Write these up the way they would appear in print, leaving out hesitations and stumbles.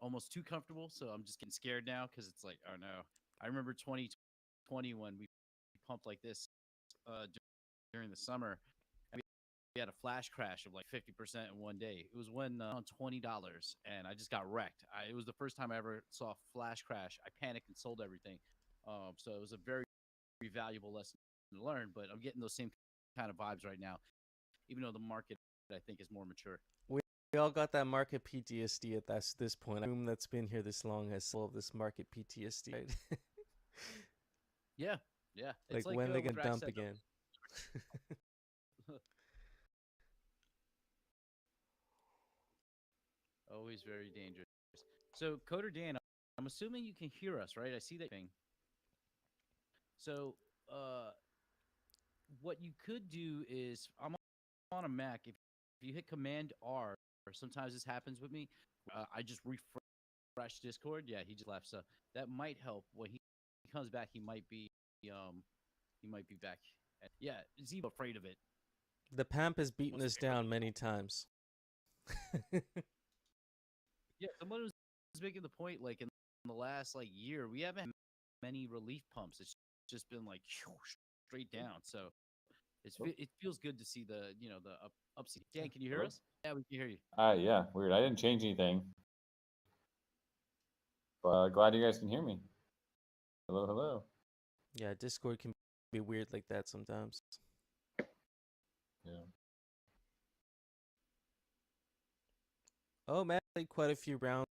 almost too comfortable. So I'm just getting scared now because it's like, oh no. I remember 2020 when we pumped like this during the summer. And we had a flash crash of like 50% in one day. It was when on $20, and I just got wrecked. It was the first time I ever saw a flash crash. I panicked and sold everything. So it was a very, very valuable lesson to learn. But I'm getting those same kind of vibes right now, even though the market I think is more mature. We all got that market PTSD at this point. A room that's been here this long has all of this market PTSD. Right? Yeah, yeah. It's Like when they what can Drax dump said, again. Always very dangerous. So, Coder Dan, I'm assuming you can hear us, right? I see that thing. So, what you could do is, I'm on a Mac. If you hit Command R, or sometimes this happens with me, I just refresh Discord. Yeah, he just left. So that might help. When he comes back, he might be back. Yeah, is he afraid of it? The Pamp has beaten Wants us to get rid down of many times. Yeah, someone was making the point like in the last like year we haven't had many relief pumps. It's just been like straight down. So it feels good to see the the upside. Dan, can you hear Hello? us? Yeah, we can hear you. Yeah, weird. I didn't change anything, but glad you guys can hear me. Hello, hello. Yeah, Discord can be weird like that sometimes. Yeah. Oh man, I played quite a few rounds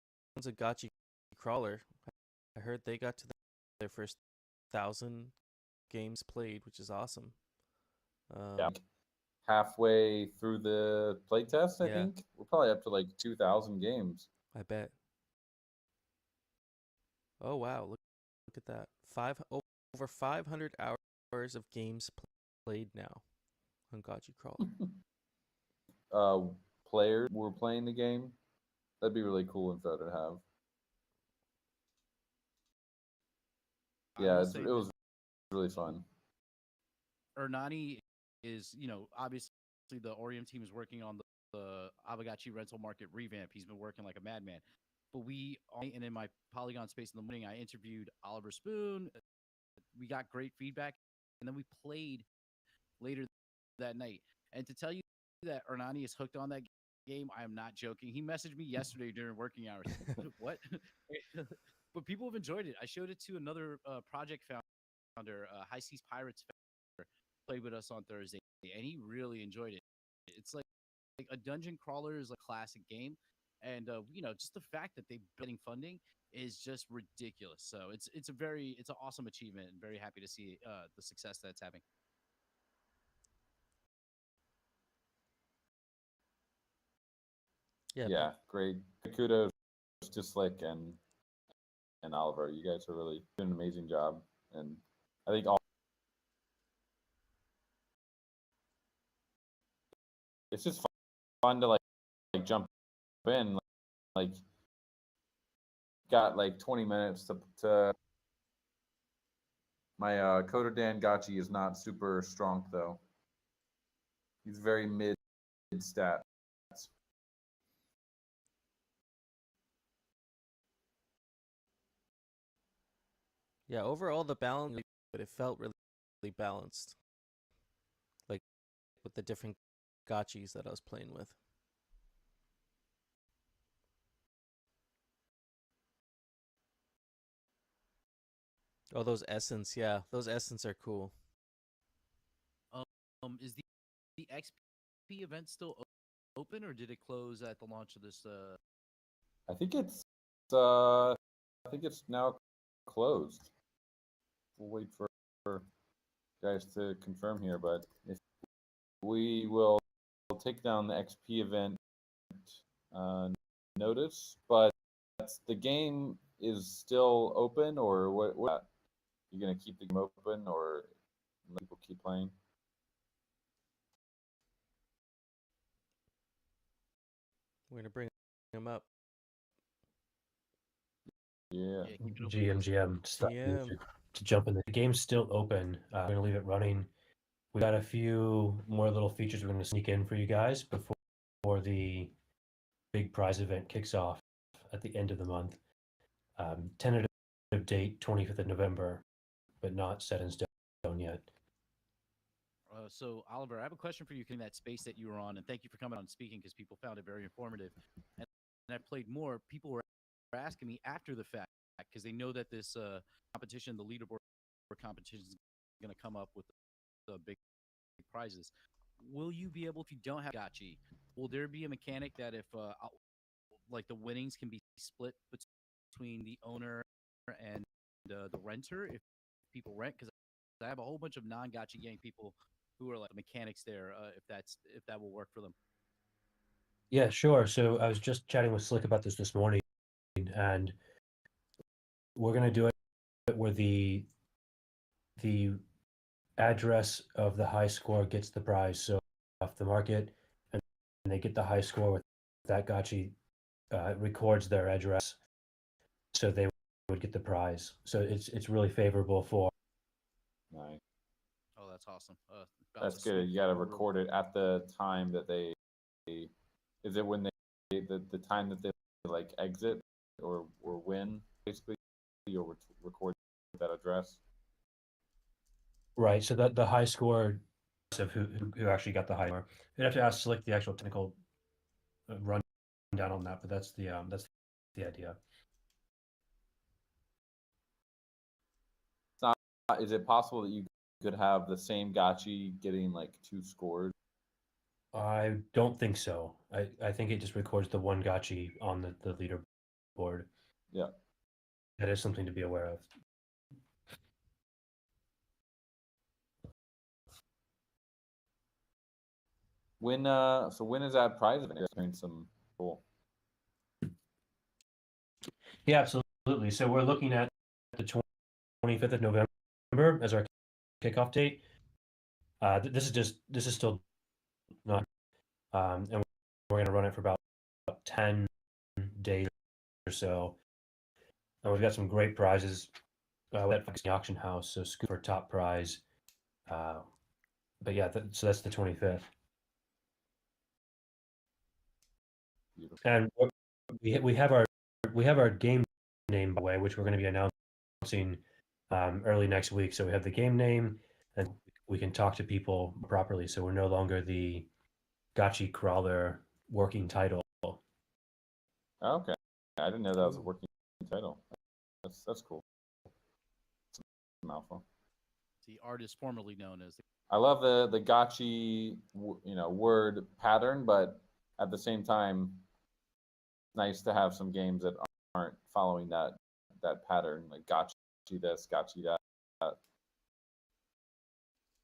of Gotchi Crawler. I heard they got to their first 1,000 games played, which is awesome. Yeah. Halfway through the playtest, I think we're probably up to like 2,000 games. I bet. Oh wow, look at that. Over 500 hours of games played now on Gotchi Crawler. Players were playing the game. That'd be really cool info to have. Yeah, it was really fun. Ernani is, obviously the Orium team is working on the Aavegotchi rental market revamp. He's been working like a madman. But and in my Polygon space in the morning, I interviewed Oliver Spoon. We got great feedback, and then we played later that night. And to tell you that Ernani is hooked on that game, I am not joking. He messaged me yesterday during working hours. What? But people have enjoyed it. I showed it to another project founder, High Seas Pirates, played with us on Thursday, and he really enjoyed it. It's like a dungeon crawler is a classic game, and just the fact that they're getting funding is just ridiculous. So it's an awesome achievement, and very happy to see the success that's having. Yeah, great. Kudos to Slick and Oliver. You guys are really doing an amazing job, and I think it's just fun to like jump in. Like got like 20 minutes to my Coder Dan Gotchi is not super strong though. He's very mid stats. Yeah, overall the balance, but it felt really balanced. Like with the different gotchis that I was playing with. Oh, those essence, yeah, those essence are cool. Is the XP event still open, or did it close at the launch of this? I think it's now closed. We'll wait for guys to confirm here, but if we will take down the XP event notice, but the game is still open, or what? You gonna keep the game open, or let people keep playing? We're gonna bring him up. Yeah. GM to jump in. The game's still open. We're gonna leave it running. We got a few more little features we're gonna sneak in for you guys before the big prize event kicks off at the end of the month. Tentative date 25th of November, but not set in stone yet. So, Oliver, I have a question for you in that space that you were on, and thank you for coming on and speaking because people found it very informative. And I played more. People were asking me after the fact because they know that this competition, the leaderboard competition, is going to come up with the big prizes. Will you be able, if you don't have Gotchi, will there be a mechanic that if like the winnings can be split between the owner and the renter if people rent? Because I have a whole bunch of non-Gotchi gang people who are like mechanics there. If that will work for them. Yeah, sure. So I was just chatting with Slick about this morning, and we're gonna do it where the address of the high score gets the prize. So off the market, and they get the high score with that Gotchi records their address, so they would get the prize. So it's really favorable for. Nice. Oh, that's awesome. That's good. You got to record it at the time that they. Is it when the time that they like exit or win? Basically, you'll record that address. Right. So that the high score of who actually got the high score. You'd have to ask Slick the actual technical rundown on that, but that's the idea. It's not. Is it possible that you could have the same Gotchi getting like 2 scores? I don't think so. I think it just records the one Gotchi on the leaderboard. Yeah. That is something to be aware of. When when is that prize event? Doing some cool. Yeah, absolutely. So we're looking at the 25th of November as our kickoff date. This is still not, and we're going to run it for about 10 days or so. And we've got some great prizes at the auction house. So scoop for top prize. But yeah, so that's the 25th. Beautiful. And we have our game name, by the way, which we're going to be announcing early next week. So we have the game name, and we can talk to people properly. So we're no longer the Gotchi Crawler working title. Okay, I didn't know that was a working title. That's cool. It's a mouthful. The artist formerly known as. I love the Gotchi word pattern, but at the same time, nice to have some games that aren't following that pattern, like Gotchi this, Gotchi that.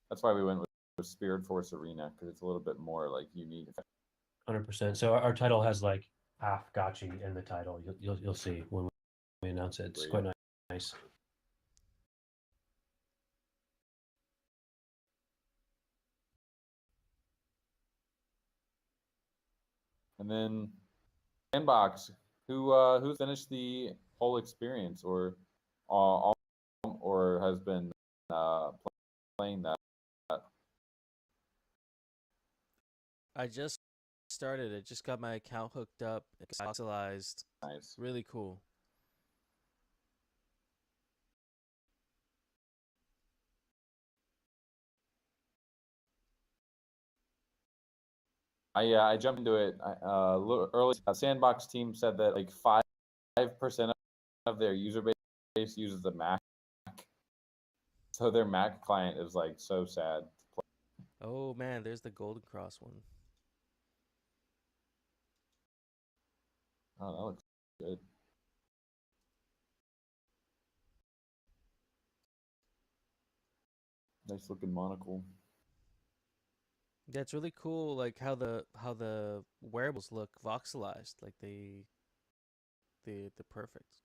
That's why we went with Spirit Force Arena, because it's a little bit more like unique. 100%. So our title has like half Gotchi in the title. You'll see when we announce it. It's quite nice. And then Sandbox, who finished the whole experience or has been playing that. I just started it. Just got my account hooked up. It's voxelized. Nice. Really cool. I jumped into it a little early. Sandbox team said that like 5% of their user base uses the Mac, so their Mac client is like so sad. Oh man, there's the Golden Cross one. Oh, that looks good. Nice looking monocle. Yeah, it's really cool, like how the wearables look voxelized, like the perfect.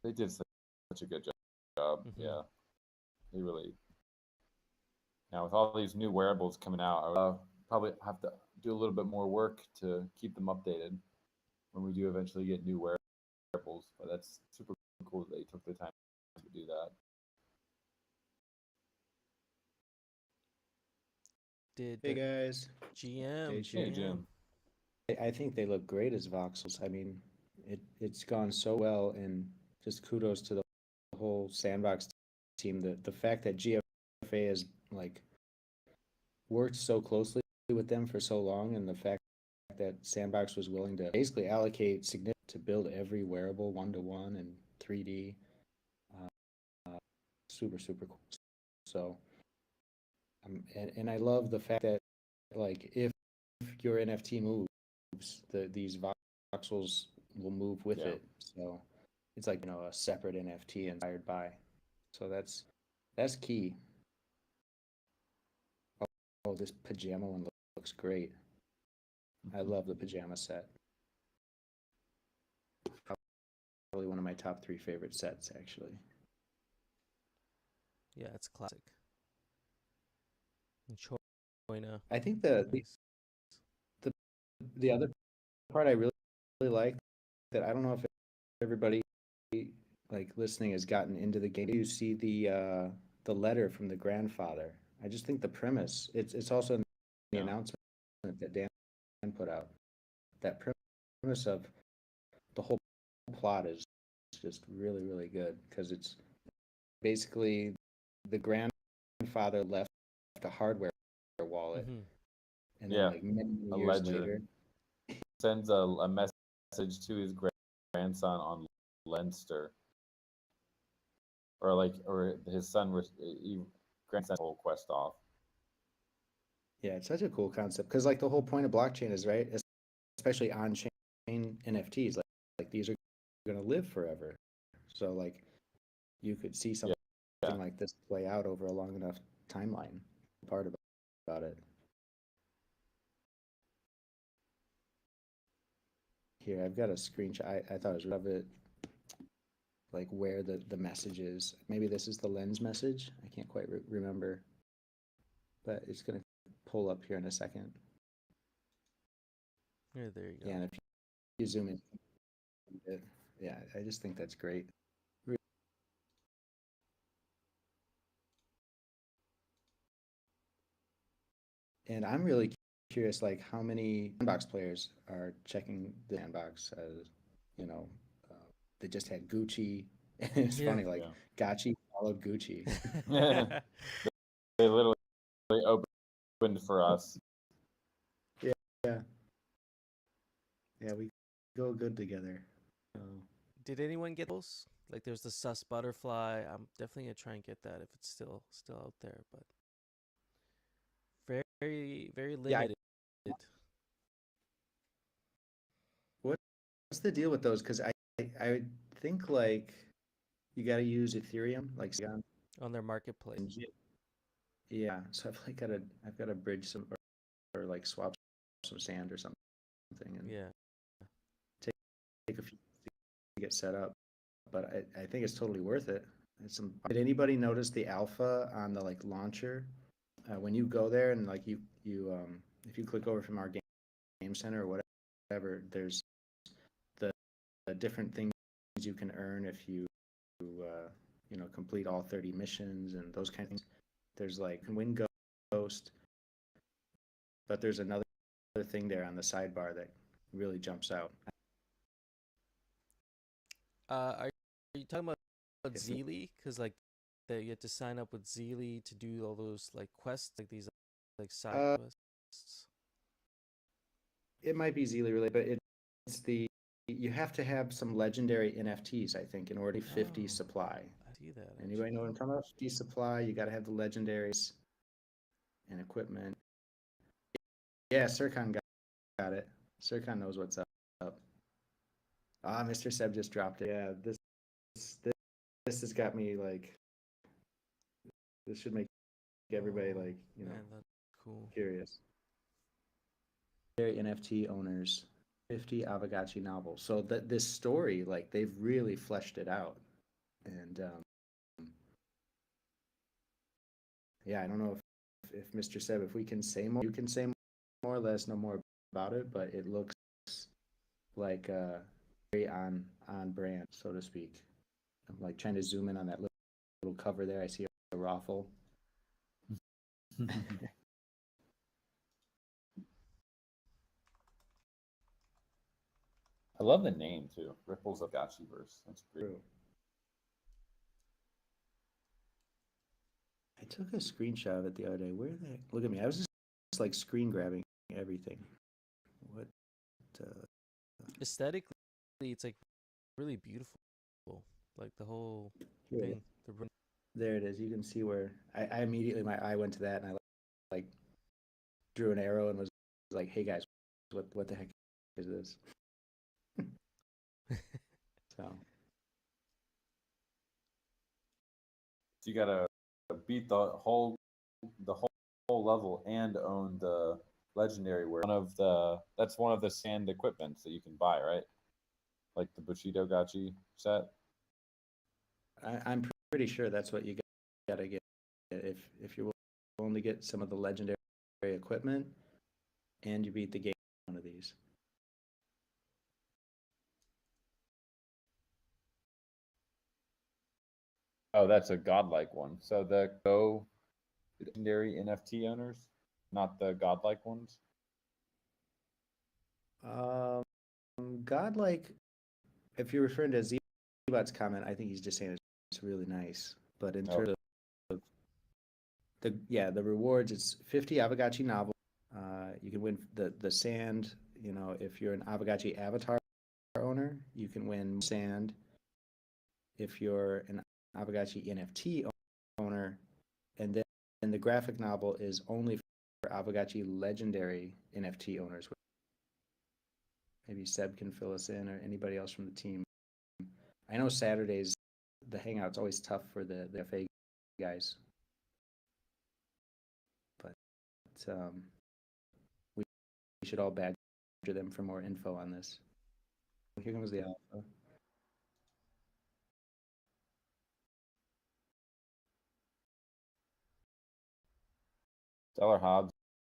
They did such a good job. Yeah, they really. Now with all these new wearables coming out, I would probably have to do a little bit more work to keep them updated when we do eventually get new wearables. But that's super cool that they took the time to do that. Did Hey guys. GM. Hey, Jim. I think they look great as voxels. I mean, it's gone so well, and just kudos to the whole sandbox team. The fact that GFA has like worked so closely with them for so long, and the fact that Sandbox was willing to basically allocate significant to build every wearable 1-to-1 and 3D. Super cool. So, and I love the fact that like if your NFT moves, these voxels will move with it. So it's like a separate NFT inspired by. So that's key. Oh, this pajama one looks great. I love the pajama set. Probably one of my top 3 favorite sets, actually. Yeah, it's classic. And Choina. I think Nice. the other part I really like that I don't know if everybody like listening has gotten into the game. You see the letter from the grandfather. I just think the premise. It's also in the announcement that Dan put out. That premise of the whole plot is just really good because it's basically the grandfather left a hardware wallet, and then like many years later, sends a message to his grandson on Leinster, or his son grandson whole quest off. Yeah, it's such a cool concept because like the whole point of blockchain is right, especially on-chain NFTs. Like these are going to live forever, so like you could see something like this play out over a long enough timeline. Part about it. Here, I've got a screenshot. I thought it was of it, like where the message is. Maybe this is the lens message. I can't quite remember, but it's gonna pull up here in a second. Yeah, there you go. Yeah, and if you zoom in, yeah, I just think that's great. And I'm really curious, like how many sandbox players are checking the sandbox as, they just had Gucci. It's funny, like Gotchi followed Gucci. They literally opened for us. Yeah, we go good together. Did anyone get those? Like, there's the sus butterfly. I'm definitely gonna try and get that if it's still out there, but very limited. Yeah. What's the deal with those? Because I think like you got to use Ethereum, like on their marketplace. Yeah, so I've got to bridge some or like swap some sand or something, and take a few to get set up. But I think it's totally worth it. Did anybody notice the alpha on the like launcher? When you go there and like you if you click over from our game center or whatever, there's the different things you can earn if you complete all 30 missions and those kind of things. There's like win ghost, but there's another thing there on the sidebar that really jumps out. Are you talking about Zeely? Because like you have to sign up with Zeely to do all those like quests, like these like side quests. It might be Zeely related, but it's you have to have some legendary NFTs, I think, in order to 50 supply. I see that. Anybody know what I'm talking about? 50 supply, you got to have the legendaries and equipment. Yeah, Sircon got it. Sircon knows what's up. Mr. Seb just dropped it. Yeah, this has got me like. This should make everybody like Man, that's cool. Curious. NFT owners. 50 Aavegotchi novels. So this story, like they've really fleshed it out, and I don't know if Mr. Seb, if we can say more, you can say more, let us know more about it. But it looks like very on brand, so to speak. I'm like trying to zoom in on that little cover there. I see a raffle. I love the name too. Ripples of Gotchiverse. That's great. True. I took a screenshot of it the other day. Where the heck? Look at me. I was just like screen grabbing everything. What? Aesthetically, it's like really beautiful. Like the whole Here it thing. is. There it is. You can see where I immediately, my eye went to that, and I like drew an arrow and was like, "Hey guys, what the heck is this?" So you gotta beat the whole level and own the legendary where that's one of the sand equipments that you can buy, right? Like the Bushido Gotchi set. I'm pretty sure that's what you gotta get if you're willing to get some of the legendary equipment and you beat the game one of these. Oh, that's a godlike one. So the Go legendary NFT owners, not the godlike ones. Godlike, if you're referring to Zbot's comment, I think he's just saying it's really nice. But in terms of the rewards, it's 50 Aavegotchi novel. You can win the sand. You know, if you're an Aavegotchi avatar owner, you can win sand. If you're an Aavegotchi NFT owner, and then the graphic novel is only for Aavegotchi legendary NFT owners. Maybe Seb can fill us in, or anybody else from the team. I know Saturdays, the Hangout's always tough for the FA guys, but we should all badger them for more info on this. Here comes the alpha. Stellar Hobbs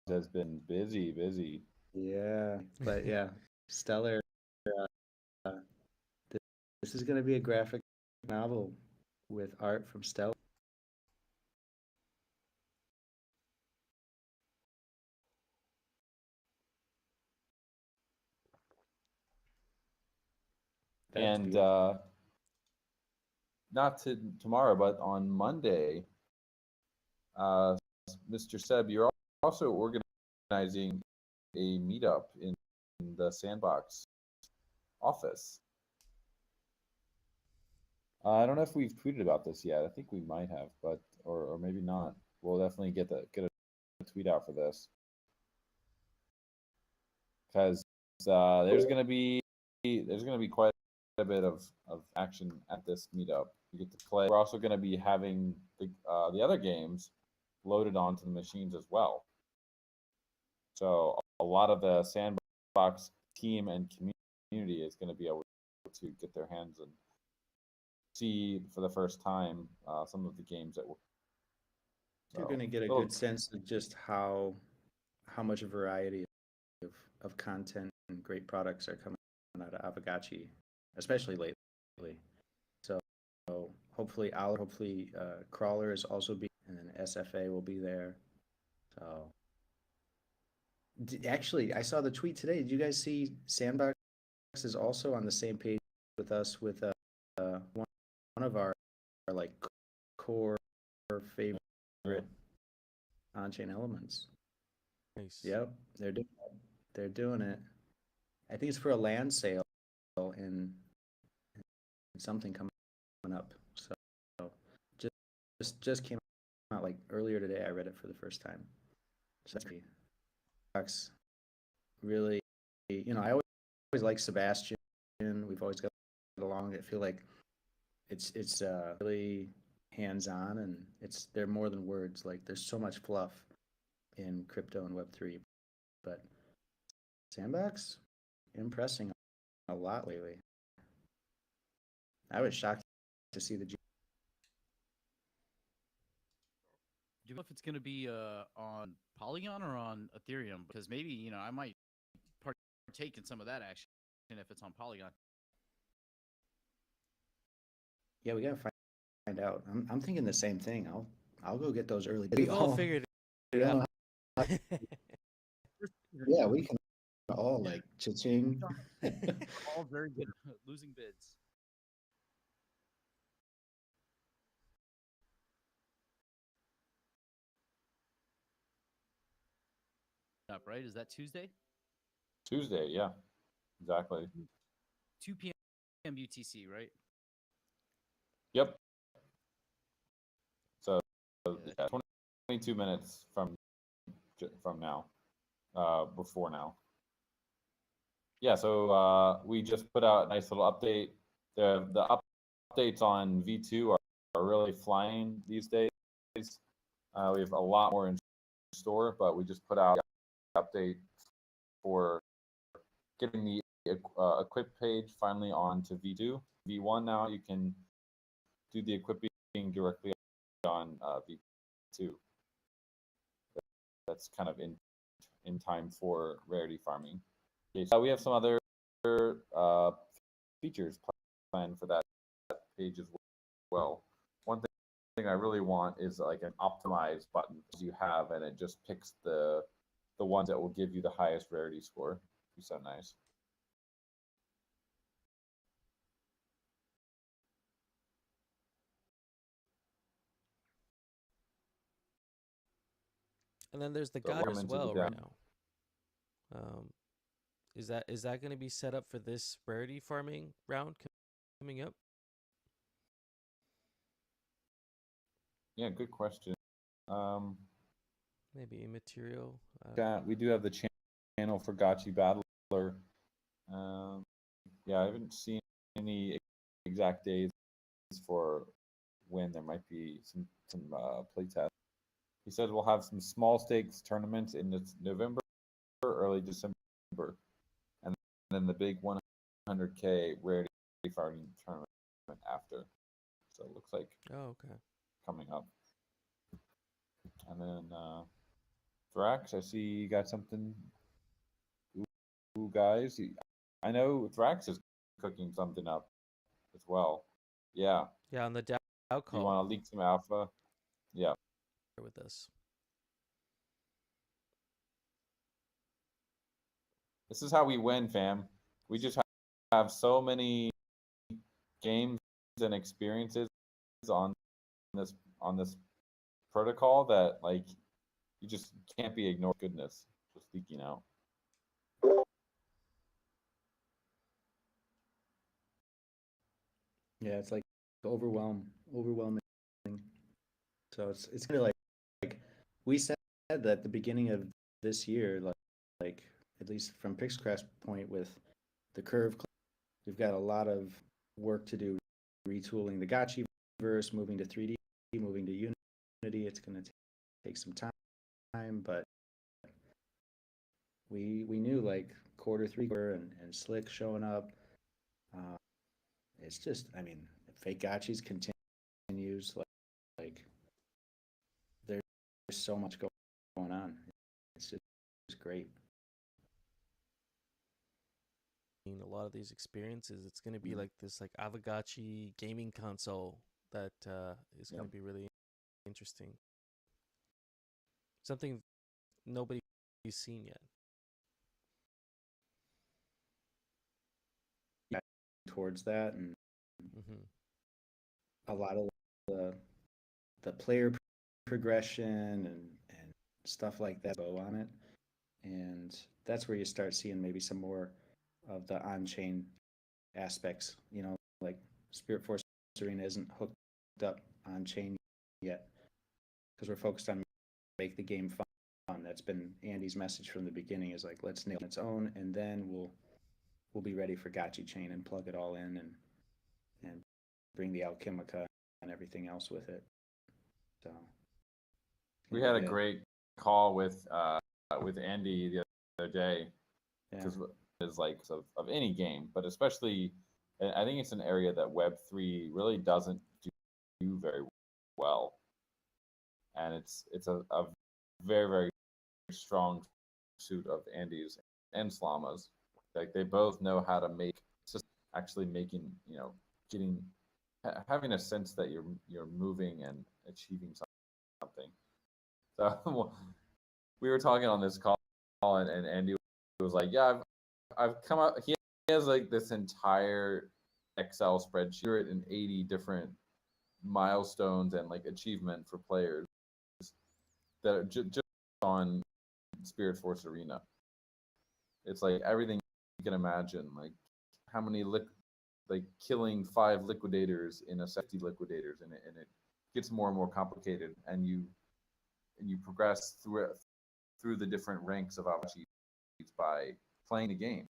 has been busy. Yeah, but yeah, Stellar. This is going to be a graphic novel with art from Stellar. And not tomorrow, but on Monday, Mr. Seb, you're also organizing a meetup in the Sandbox office. I don't know if we've tweeted about this yet. I think we might have, but or maybe not. We'll definitely get a tweet out for this because there's gonna be quite a bit of action at this meetup. You get to play. We're also going to be having the other games loaded onto the machines as well. So a lot of the Sandbox team and community is going to be able to get their hands and see for the first time some of the games that we're. You're going to get a good sense of just how much variety of content and great products are coming out of Aavegotchi, especially lately. So hopefully Crawler is also be, and then SFA will be there. So actually, I saw the tweet today. Did you guys see Sandbox is also on the same page with us with one of our like core favorite on-chain elements. Nice. Yep, they're doing it. I think it's for a land sale and something coming up. So just came out like earlier today. I read it for the first time. So that's really, you know, I always like Sebastian. We've always got along. I feel like it's really hands-on, and they're more than words. Like there's so much fluff in crypto and Web3, but Sandbox impressing a lot lately. I was shocked to see the. Do you know if it's going to be on Polygon or on Ethereum? Because maybe, you know, I might partake in some of that action if it's on Polygon. Yeah, we gotta find out. I'm thinking the same thing. I'll go get those early. We've all figured it out. Yeah, we can all Yeah. like cha-ching. All very good at losing bids. Up, right? Is that Tuesday? Tuesday, yeah, exactly. 2 p.m. UTC, right? Yep. So Yeah, yeah, 22 minutes from now, before now. Yeah, so we just put out a nice little update. The updates on V2 are really flying these days. We have a lot more in store, but we just put out an update for getting the equip page finally onto V2. V1 now you can do the equipping directly on V2. That's kind of in time for rarity farming. Okay, so we have some other uh, features planned for that page as well. One thing I really want is like an optimized button as you have, and it just picks the ones that will give you the highest rarity score. Be so nice. And then there's the So God welcome as into the well right DAO. now. Is that going to be set up for this rarity farming round coming up? Yeah, good question. Maybe immaterial. Yeah, we do have the channel for Gotchi Battler. Yeah, I haven't seen any exact days for when there might be some playtest. He says we'll have some small stakes tournaments in November, early December, and then the big 100K rarity farming tournament after. So it looks like okay. coming up. And then Thrax, I see you got something. Ooh, guys, I know Thrax is cooking something up as well. Yeah. Yeah, on the DAO Do you call want to leak some alpha? Yeah. with us. This is how we win, fam. We just have so many games and experiences on this protocol that like you just can't be ignored. Goodness, just leaking out. Yeah, it's like overwhelming. So it's kind of like we said that at the beginning of this year, like at least from Pixcraft's point with the curve, we've got a lot of work to do, retooling the Gotchiverse, moving to 3D, moving to Unity. It's going to take some time, but we knew like Q3 and Slick showing up. It's just, I mean, fake Gotchis continues like there's so much going on. It's just great. A lot of these experiences, it's going to be like this like Aavegotchi gaming console that is going to be really interesting. Something nobody's seen yet. Yeah, towards that, and a lot of the player progression and stuff like that go on it, and that's where you start seeing maybe some more of the on-chain aspects. You know, like Spirit Force Arena isn't hooked up on chain yet because we're focused on make the game fun. That's been Andy's message from the beginning, is like, let's nail its own, and then we'll be ready for Gotchi chain and plug it all in and bring the Alchemica and everything else with it. So we had a great call with Andy the other day, because it's like of any game, but especially I think it's an area that Web3 really doesn't do very well, and it's a very, very strong suit of Andy's and Slama's. Like they both know how to make, actually making, getting, having a sense that you're moving and achieving something. So we were talking on this call, and Andy was like, yeah, I've come up. He has like this entire Excel spreadsheet in 80 different milestones and like achievement for players that are just on Spirit Force Arena. It's like everything you can imagine, like how many like killing 5 liquidators in a 60 liquidators, and it gets more and more complicated, and you progress through the different ranks of Aavegotchis by playing the game.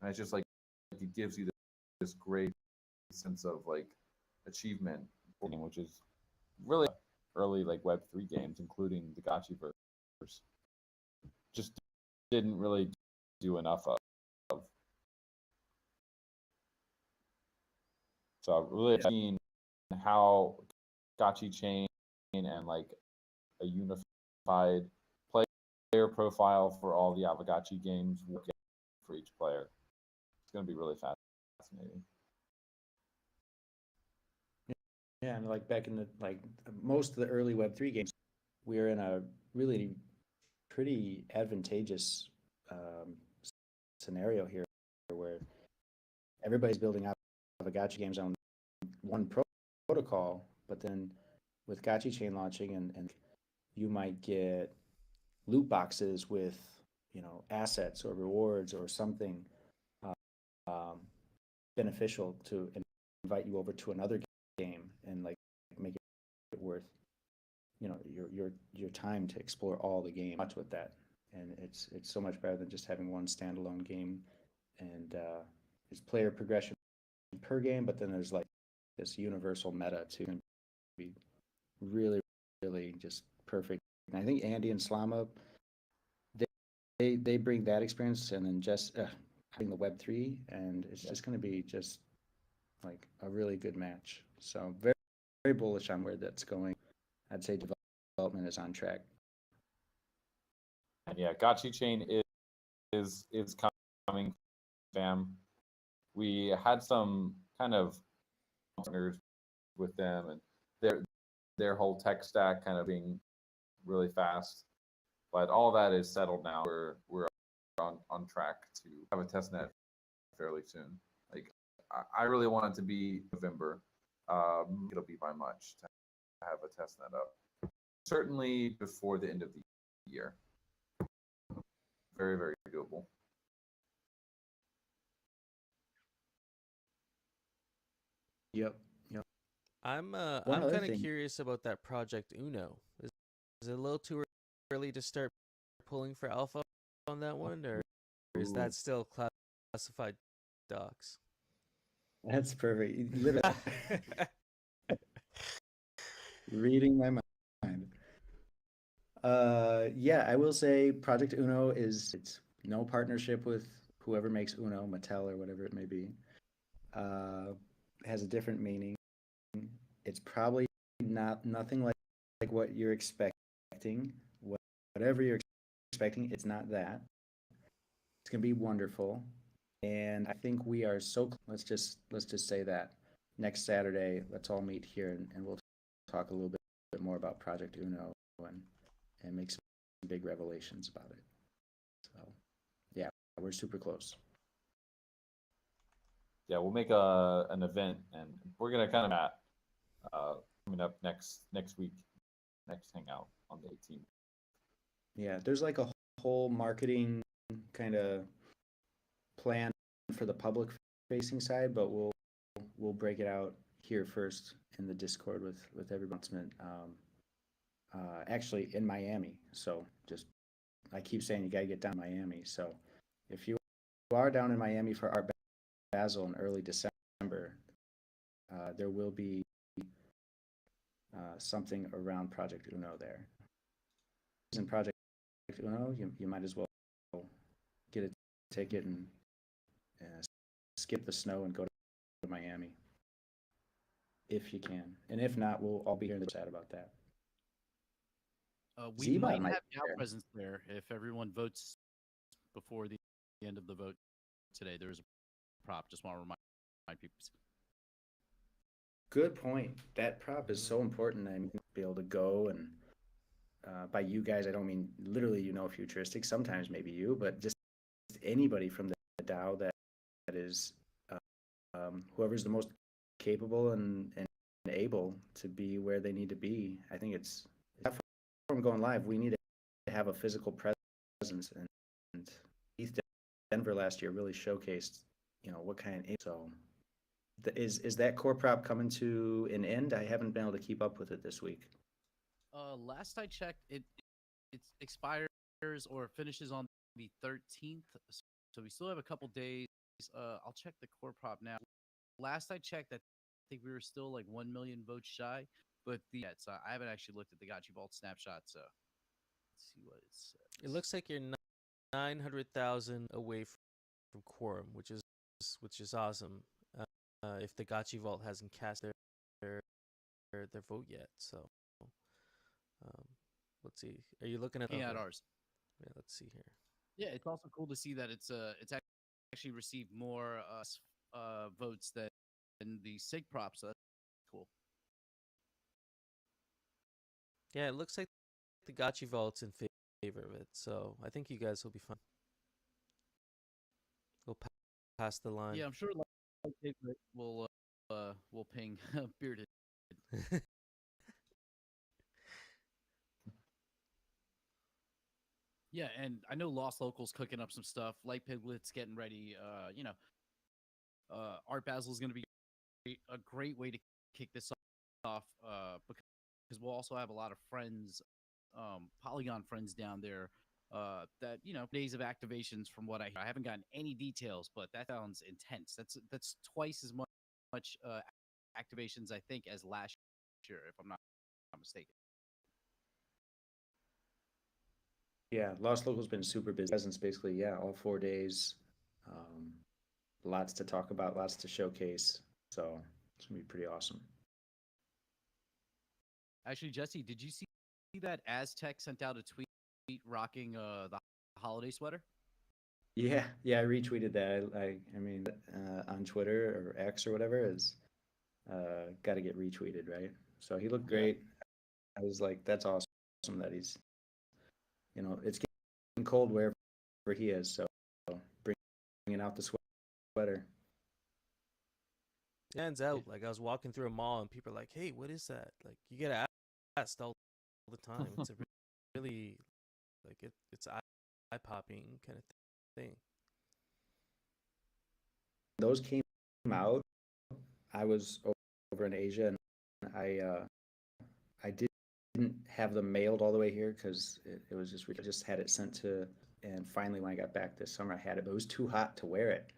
And it's just like it gives you this great sense of like achievement, which is really early like Web3 games, including the Gotchiverse, just didn't really do enough of. So I've really seen how Gotchi chain and like a unified player profile for all the Aavegotchi games work for each player. It's going to be really fascinating. Yeah, and like back in the most of the early Web3 games, we were in a really pretty advantageous scenario here, where everybody's building Aavegotchi games on one protocol, but then with Gotchi chain launching, and you might get loot boxes with assets or rewards or something beneficial to invite you over to another game and like make it worth your time to explore all the game. Much with that, and it's so much better than just having one standalone game. And there's player progression per game, but then there's like this universal meta too. And be really just perfect. And I think Andy and Slama, they bring that experience, and then just having the Web3, and it's just going to be just like a really good match. So very bullish on where that's going. I'd say development is on track. And yeah, Gotchi chain is coming, fam. We had some kind of partners with them, and their whole tech stack kind of being really fast. But all that is settled now. We're on track to have a test net fairly soon. Like I really want it to be November. It'll be by much to have a test net up. Certainly before the end of the year. Very doable. Yep. I'm kind of curious about that project Uno. Is it a little too early to start pulling for alpha on that one, or is that still classified docs? That's perfect. Literally reading my mind. Yeah, I will say Project Uno it's no partnership with whoever makes Uno, Mattel or whatever it may be. Has a different meaning. It's probably nothing like what you're expecting. Whatever you're expecting, it's not that. It's gonna be wonderful, and I think we are so. Let's just say that next Saturday, let's all meet here, and we'll talk a little bit more about Project Uno and make some big revelations about it. So, yeah, we're super close. Yeah, we'll make an event, and we're gonna kind of coming up next week, next Hangout on the 18th. Yeah, there's like a whole marketing kind of plan for the public facing side, but we'll break it out here first in the Discord with every announcement. Actually in Miami. So I keep saying you gotta get down to Miami. So if you are down in Miami for Art Basel in early December, there will be something around Project Uno there. In Project Uno, you might as well get a ticket and skip the snow and go to Miami if you can. And if not, we'll all be here in the chat about that. We might have DAO presence there if everyone votes before the end of the vote today. There's a prop. Just want to remind people. Good point. That prop is so important. I mean, be able to go and by you guys, I don't mean literally, futuristic. Sometimes maybe you, but just anybody from the DAO that is whoever's the most capable and able to be where they need to be. I think it's from going live. We need to have a physical presence, and East Denver last year really showcased, what kind of. So, is that core prop coming to an end? I haven't been able to keep up with it this week. Last I checked, it expires or finishes on the 13th, so we still have a couple days. I'll check the core prop now. Last I checked, I think we were still like 1 million votes shy, but so I haven't actually looked at the Gotchi Vault snapshot, so let's see what it says. It looks like you're 900,000 away from quorum, which is awesome. If the Gotchi Vault hasn't cast their vote yet, so let's see. Are you looking at ours? Yeah, let's see here. Yeah, it's also cool to see that it's actually received more votes than the SIG prop, so that's cool. Yeah, it looks like the Gotchi Vault's in favor of it, so I think you guys will be fine. We'll pass the line. Yeah, I'm sure will ping Bearded. Yeah, and I know Lost Local's cooking up some stuff. Light Piglet's getting ready. Art Basel is going to be a great way to kick this off because we'll also have a lot of friends, Polygon friends down there. That days of activations. From what I haven't gotten any details, but that sounds intense. That's twice as much activations I think as last year, if I'm not mistaken. Yeah, Lost Local's been super busy. Presence basically, all 4 days. Lots to talk about, lots to showcase. So it's gonna be pretty awesome. Actually, Jesse, did you see that Aztec sent out a tweet rocking the holiday sweater? Yeah, I retweeted that. I mean, on Twitter or X or whatever is got to get retweeted, right? So he looked great. I was like, that's awesome that he's, it's getting cold wherever he is. So bringing out the sweater. Stands out. Like I was walking through a mall and people are like, "Hey, what is that?" Like you get asked all the time. It's a really like it's eye popping kind of thing. Those came out. I was over in Asia, and I didn't have them mailed all the way here because it was I just had it sent to. And finally, when I got back this summer, I had it, but it was too hot to wear it.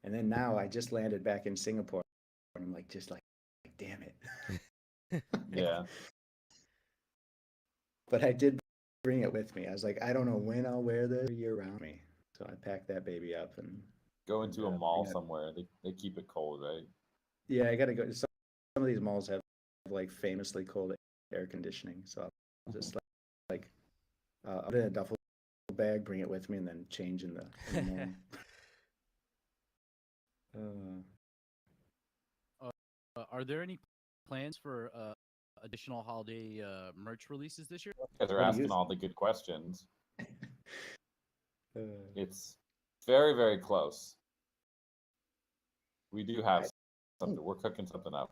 And then now I just landed back in Singapore, and I'm like, damn it. Yeah. But I did bring it with me. I was like, I don't know when I'll wear this year round me. So I packed that baby up and go into a mall somewhere. They keep it cold, right? Yeah, I gotta go. Some of these malls have like famously cold air conditioning. So I'll just I'll put it in a duffel bag, bring it with me, and then change in the morning. Are there any plans for additional holiday merch releases this year? Because they're asking all the good questions. It's very, very close. We do have something. We're cooking something up.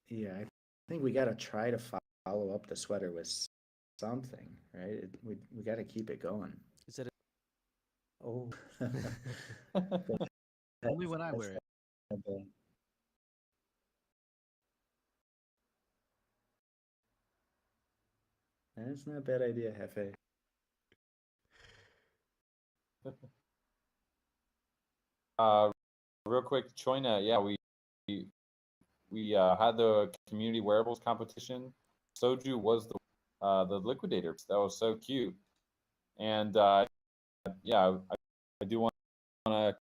Yeah, I think we got to try to follow up the sweater with something, right? We got to keep it going. Is it? Oh. Only when I wear it. That's not a bad idea, Hefe. Real quick, Choina, yeah, we had the community wearables competition. Soju was the liquidator. That was so cute, and yeah, I do want to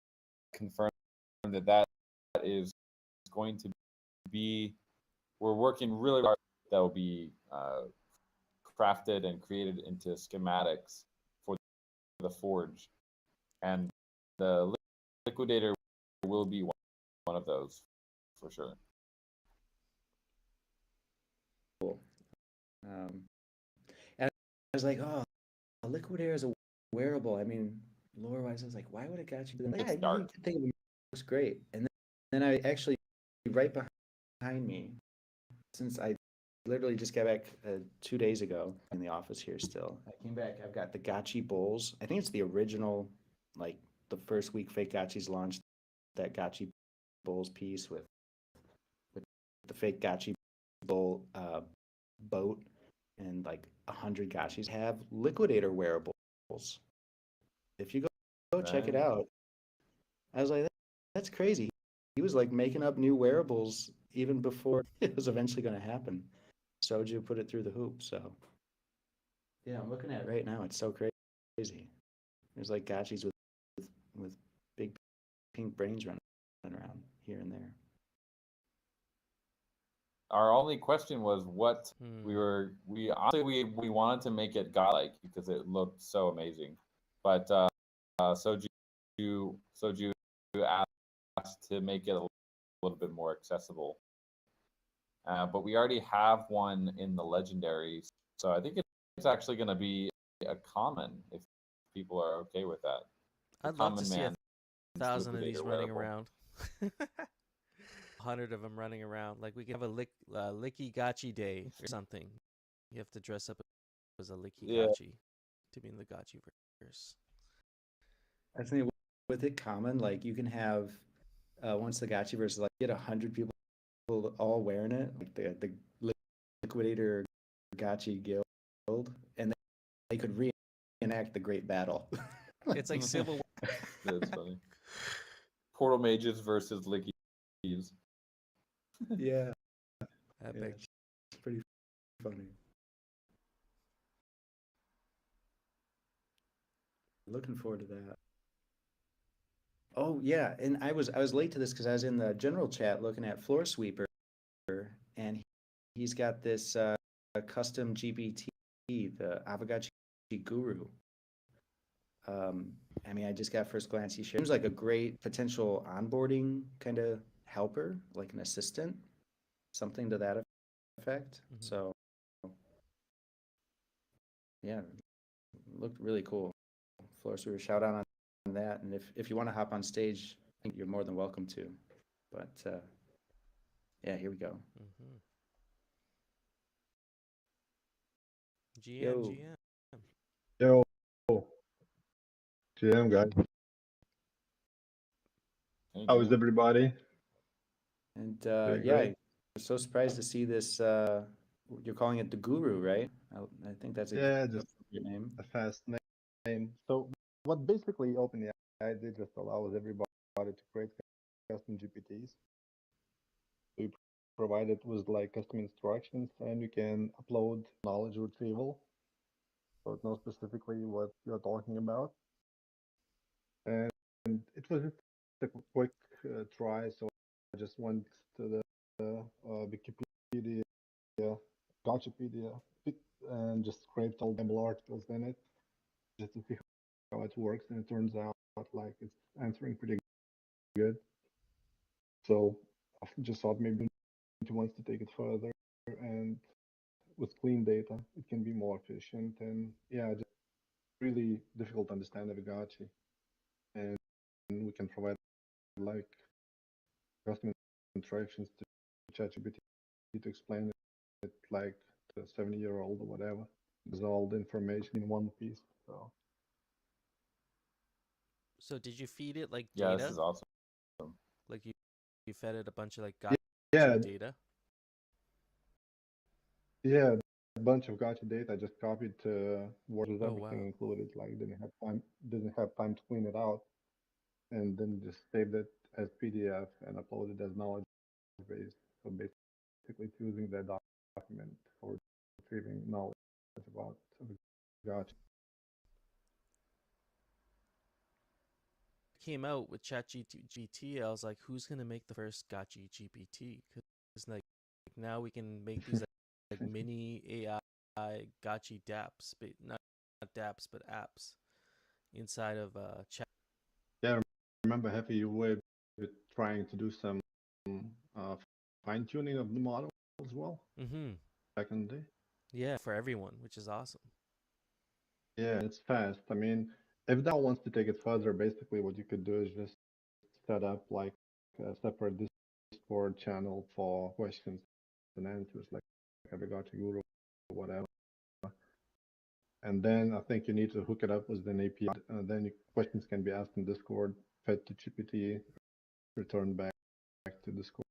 confirm that is going to be. We're working really hard. That will be crafted and created into schematics for the forge, and the liquidator will be one of those for sure. Cool. was like, oh, a liquidator is a wearable. I mean, lore-wise, I was like, why would a Gotchi do that? Like, yeah, you can think of it. Looks great. And then I actually, right behind me, since I literally just got back 2 days ago in the office here still. I came back, I've got the Gotchi Bowls. I think it's the original, like the first week fake Gotchis launched, that Gotchi Bowls piece with the fake Gotchi Bowl boat, and like 100 Gotchis have liquidator wearables. If you go check it out, I was like, that's crazy. He was like making up new wearables even before it was eventually going to happen. Soju put it through the hoop. So yeah, I'm looking at it right now. It's so crazy. There's like Gotchis with big pink brains running around here and there. Our only question was what we honestly wanted to make it godlike because it looked so amazing, but Soju asked to make it a little bit more accessible. But we already have one in the legendaries, so I think it's actually going to be a common if people are okay with that. I'd love to see 1,000 of these running around. 100 of them running around. Like we could have a Licky Gotchi day or something. You have to dress up as a Licky Gotchi to be in the Gotchiverse. I think with it common, like you can have once the Gotchiverse is like get 100 people all wearing it, like the liquidator Gotchi guild, and they could reenact the Great Battle. It's like Civil War. That's funny. Portal mages versus Lickies. Yeah. Epic. It's pretty funny. Looking forward to that. Oh yeah, and I was late to this because I was in the general chat looking at Floor Sweeper, and he's got this custom GPT, the Aavegotchi Guru. I mean, I just got first glance. He seems like a great potential onboarding kind of helper, like an assistant, something to that effect. Mm-hmm. So, yeah, looked really cool. Floor Sweeper, shout out on that. And if you want to hop on stage, I think you're more than welcome to. But yeah, here we go. Mm-hmm. GM. Yo, GM guys. How is everybody? And yeah, I'm so surprised to see this. You're calling it the Guru, right? I think that's just your name. A fast name. So what basically OpenAI did just allows everybody to create custom GPTs. So you provide it with like custom instructions, and you can upload knowledge retrieval. So it knows specifically what you're talking about. And it was just a quick try. So I just went to the Wikipedia, Gotchipedia, and just scraped all the articles in it just to see how it works. And it turns out like it's answering pretty good. So I just thought maybe it wants to take it further, and with clean data, it can be more efficient. And yeah, just really difficult to understand Aavegotchi, and we can provide like custom instructions to ChatGPT to explain it like to a 70-year-old or whatever. There's all the information in one piece. So did you feed it like data? Yeah, this is awesome. Like you fed it a bunch of like Gotchi data? Yeah, a bunch of Gotchi data. I just copied Word with everything included. Like didn't have time to clean it out, and then just saved it as PDF and uploaded as knowledge base. So basically, it's using that document for retrieving knowledge about Gotchi. Came out with ChatGPT, I was like, who's gonna make the first Gotchi GPT? Because like now we can make these like mini AI Gotchi dApps, but not dApps but apps inside of Chat. Yeah, I remember Happy you were trying to do some fine tuning of the model as well. Mm-hmm. Back in the day. Yeah, for everyone, which is awesome. Yeah, it's fast. I mean, if DAO wants to take it further, basically what you could do is just set up like a separate Discord channel for questions and answers, like Aavegotchi Guru or whatever. And then I think you need to hook it up with an API. Then questions can be asked in Discord, fed to GPT, returned back to Discord.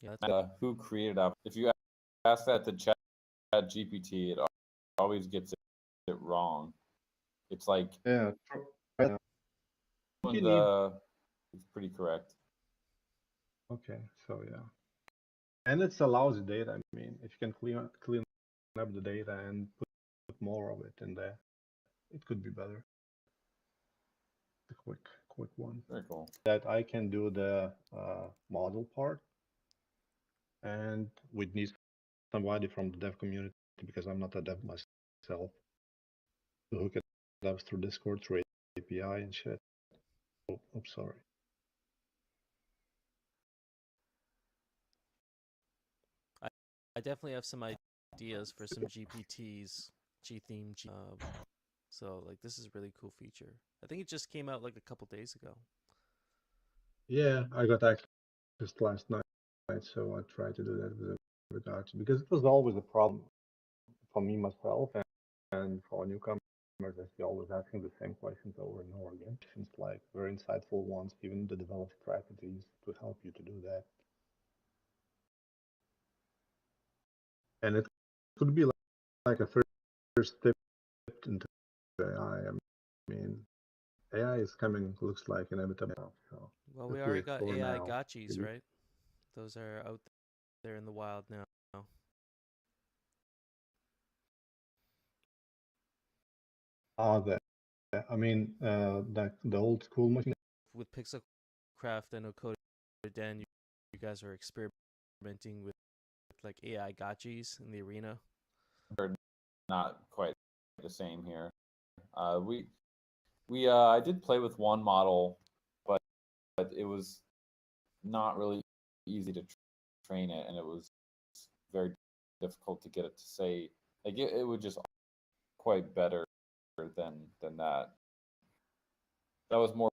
Yeah, Who created Aavegotchi? If you ask that to Chat GPT, it always gets it wrong. It's like Yeah, and it's pretty correct. Okay, so yeah, and it allows data. I mean, if you can clean up the data and put more of it in there, it could be better. A quick one. Very cool. That I can do the model part, and we'd need somebody from the dev community, because I'm not a dev myself, to hook it up through Discord, through API and shit. Oh, sorry. I definitely have some ideas for some GPTs, G-theme. So like this is a really cool feature. I think it just came out like a couple days ago. Yeah, I got access last night, so I tried to do that with Aavegotchi, because it was always a problem for me myself and for newcomers, as you're always asking the same questions over and over again. Questions like very insightful ones, even to develop strategies to help you to do that. And it could be like a first step into AI. I mean, AI is coming, looks like, inevitable now. So well, we already got AI Gotchis, now. right? Those are out there in the wild now. Are there? I mean, the old school machine. With Pixelcraft and Okoda Dan, you guys are experimenting with like AI Gotchis in the arena. They're not quite the same here. I did play with one model, but it was not really easy to train it, and it was very difficult to get it to say, like, it would just quite better than that. That was more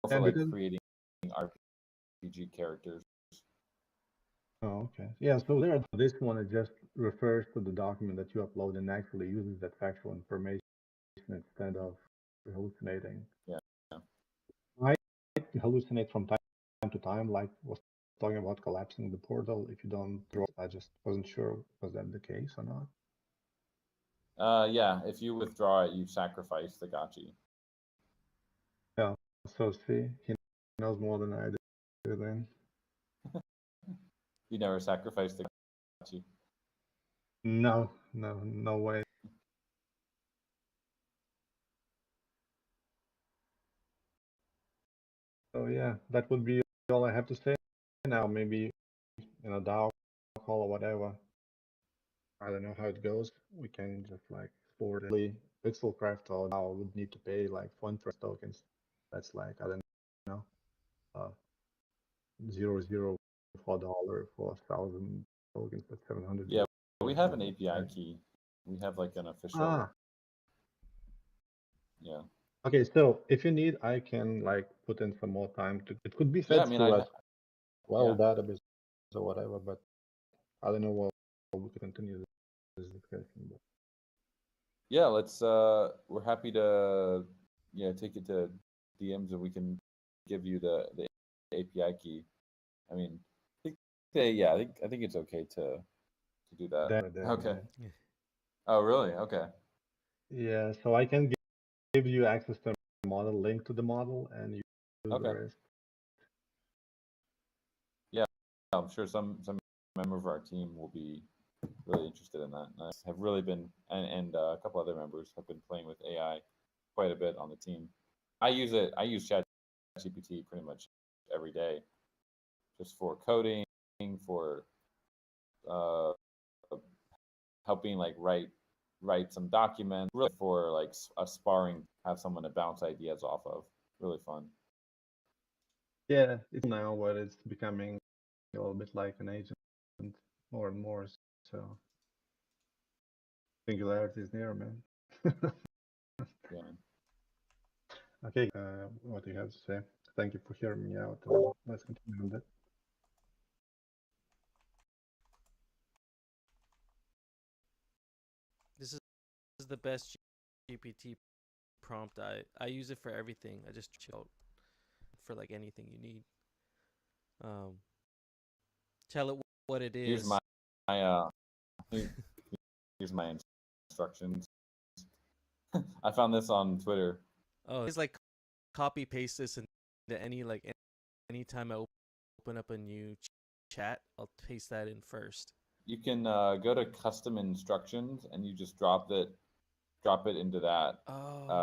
for like creating RPG characters. Oh, okay. Yeah, so there, this one, it just refers to the document that you upload and actually uses that factual information instead of hallucinating. Yeah. I hallucinate from time to time, like was talking about collapsing the portal if you don't draw. I just wasn't sure, was that the case or not? Yeah, if you withdraw it, you sacrifice the Gotchi. Yeah, so see, he knows more than I do then. You never sacrifice the Gotchi. No way. So yeah, that would be all I have to say now. Maybe in a DAO call or whatever. I don't know how it goes. We can just like explore the Pixelcraft, or DAO would need to pay like for interest tokens. That's like, I don't know, uh, 0.04 for 1,000 tokens. That's 700. Yeah, we have an API key. We have like an official. Yeah. Okay, so if you need, I can like put in some more time to. It could be fed through as well database or whatever, but I don't know what we could continue this discussion. But yeah, let's. We're happy to take it to DMs, and we can give you the API key. I mean, I think it's okay to do that. Okay. Yeah. Oh, really? Okay. Yeah, so I can give you access to the model, link to the model, and you do the rest. Yeah, I'm sure some member of our team will be really interested in that. I have really been, and a couple other members have been playing with AI quite a bit on the team. I use ChatGPT pretty much every day, just for coding, for helping like write some documents, really for like a sparring, have someone to bounce ideas off of. Really fun. Yeah, it's now what it's becoming a little bit like an agent. more and more. So singularity is near, man. Yeah. Okay, what do you have to say? Thank you for hearing me out. Let's continue with it. This is the best GPT prompt. I use it for everything. I just chill out for like anything you need. Tell it what it is. Here's my instructions. I found this on Twitter. Oh, it's like copy paste this into any anytime I open up a new chat, I'll paste that in first. You can go to custom instructions and you just drop it into that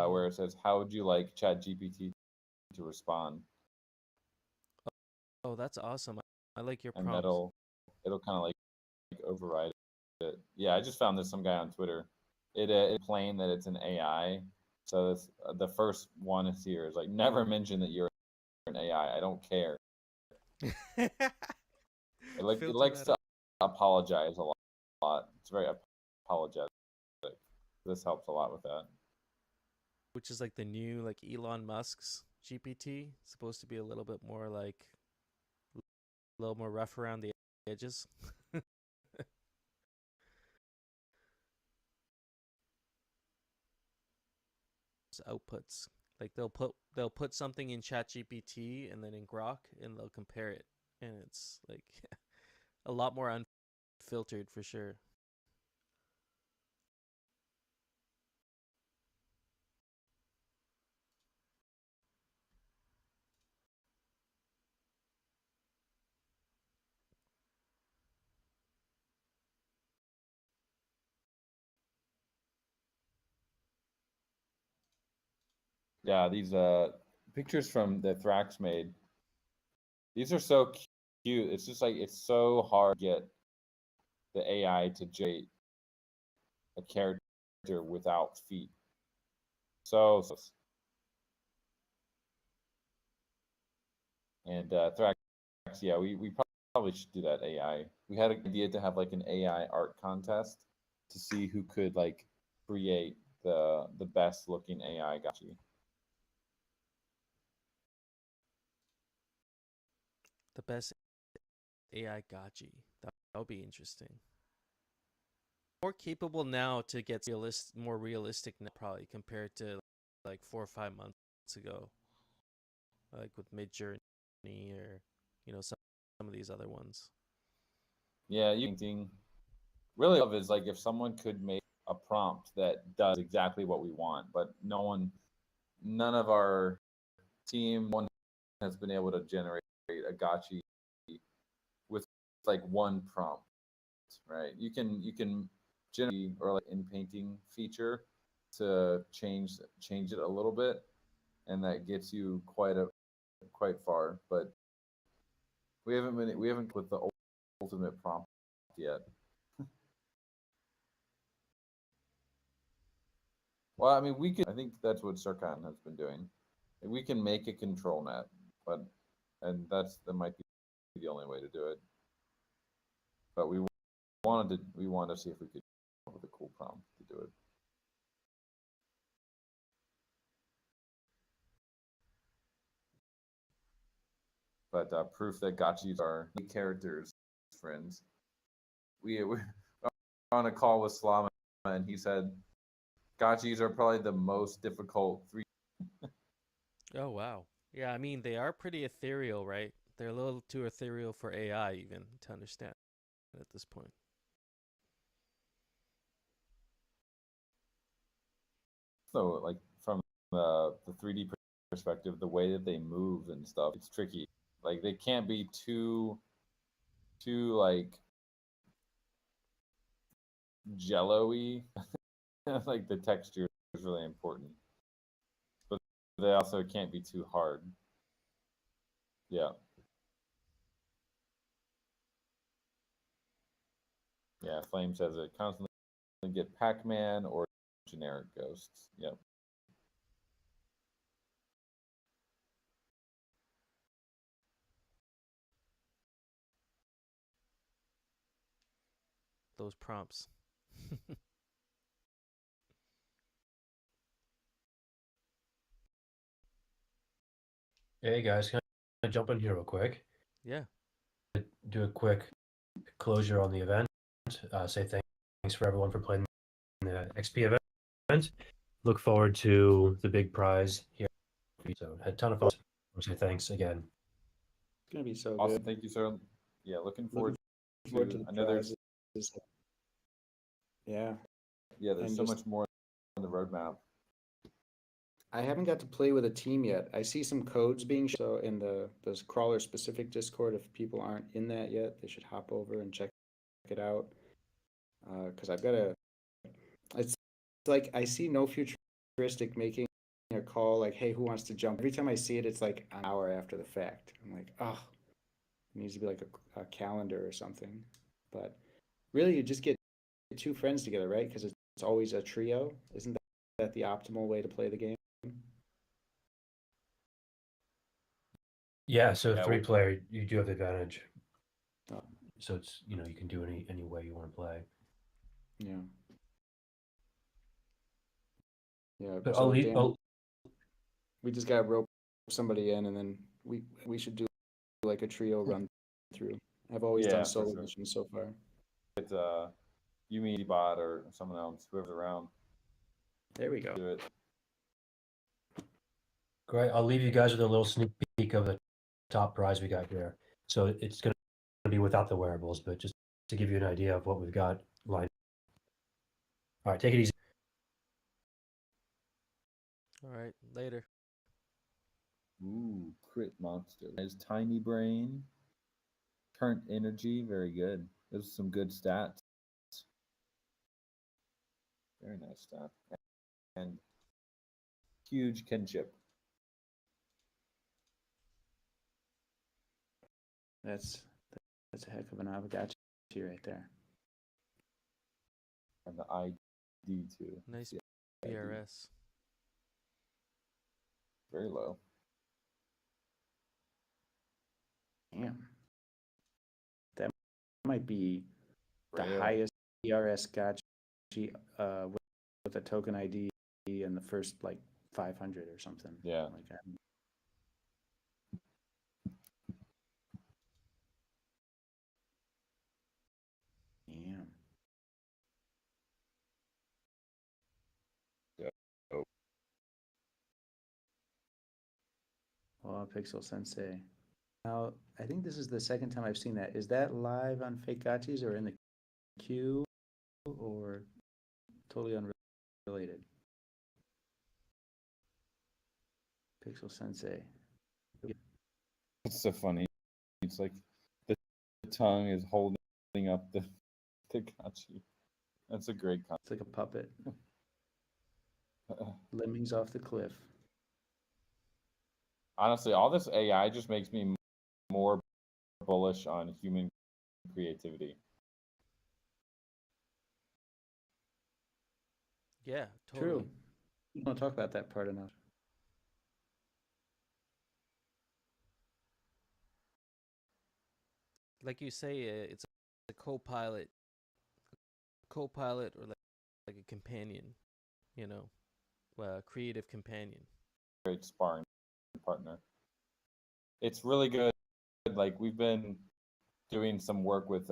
where it says, how would you like ChatGPT to respond? Oh, that's awesome. I like your and prompts. it'll kind of like override it. Yeah, I just found this some guy on Twitter. It's plain that it's an AI. So this, the first one is here is like, never mention that you're an AI. I don't care. It likes to apologize a lot. It's very apologetic. This helps a lot with that. Which is like the new like Elon Musk's GPT. It's supposed to be a little bit more like a little more rough around the edges. Outputs, like they'll put something in ChatGPT and then in Grok and they'll compare it, and it's like a lot more unfiltered for sure. Yeah, these pictures from that Thrax made. These are so cute. It's just like it's so hard to get the AI to generate a character without feet. So and Thrax, yeah, we probably should do that AI. We had an idea to have like an AI art contest to see who could like create the best looking AI Gotchi. The best AI Gotchi. That would be interesting. More capable now to get more realistic now, probably compared to like 4 or 5 months ago, like with Midjourney or some of these other ones. Yeah, really love is like if someone could make a prompt that does exactly what we want, but none of our team has been able to generate a Gotchi with like one prompt, right? You can generate or like in painting feature to change it a little bit, and that gets you quite far. But we haven't with the ultimate prompt yet. Well, I mean, I think that's what Sarkhan has been doing. We can make a control net, and that might be the only way to do it. But we wanted to see if we could come up with a cool prompt to do it. But proof that Gotchis are characters, friends. We're on a call with Slama, and he said Gotchis are probably the most difficult 3. Oh wow. Yeah, I mean they are pretty ethereal, right? They're a little too ethereal for AI even to understand at this point. So like from the 3D perspective, the way that they move and stuff, it's tricky. Like they can't be too like jello-y. Like the texture is really important, but they also can't be too hard. Yeah. Yeah, Flame says it constantly get Pac-Man or generic ghosts. Yep. those prompts. Hey guys, can I jump in here real quick? Yeah. Do a quick closure on the event. Say thanks for everyone for playing the XP event. Look forward to the big prize here. So had a ton of fun. Say thanks again. It's gonna be so Awesome. good. Thank you, sir. Yeah, looking forward to to. the I know there's. prizes. Yeah. Yeah, there's And so just- much more on the roadmap. I haven't got to play with a team yet. I see some codes being shown in the crawler specific Discord. If people aren't in that yet, they should hop over and check it out. Because I've got a. It's like I see no futuristic making a call like, "Hey, who wants to jump?" Every time I see it, it's like an hour after the fact. I'm like, oh, it needs to be like a calendar or something. But really, you just get two friends together, right? Because it's always a trio. Isn't that the optimal way to play the game? Yeah, so Yeah, 3-player, you do have the advantage. Oh. So it's you can do any way you want to play. Yeah. Yeah. But So I'll we just got to rope somebody in, and then we should do like a trio run through. I've always Yeah, done for solo sure. missions so far. It's you, me, bot, or someone else, whoever's around. There we go. Do it. Great. I'll leave you guys with a little sneak peek of the top prize we got here. So it's going to be without the wearables, but just to give you an idea of what we've got lined. All right, take it easy. All right, later. Ooh, crit monster. There's tiny brain. Current energy, very good. Those are some good stats. Very nice stuff. And huge kinship. That's a heck of an Aavegotchi right there. And the ID too. Nice Yeah, BRS. very low. Damn. That might be the Rare. highest BRS Gotchi with a token ID in the first like 500 or something. Yeah. Like that. Damn. Yeah. Oh. Well, Pixel Sensei. Now, I think this is the second time I've seen that. Is that live on Fake Gotchis or in the queue or totally unrelated? Pixel Sensei. It's so funny. It's like the tongue is holding up the Gotchi. That's a great concept. It's like a puppet. Lemmings off the cliff. Honestly, all this AI just makes me more bullish on human creativity. Yeah, totally. True. We don't talk about that part enough. Like you say, it's a co-pilot or like a companion, creative companion. Great sparring partner. It's really good. Like we've been doing some work with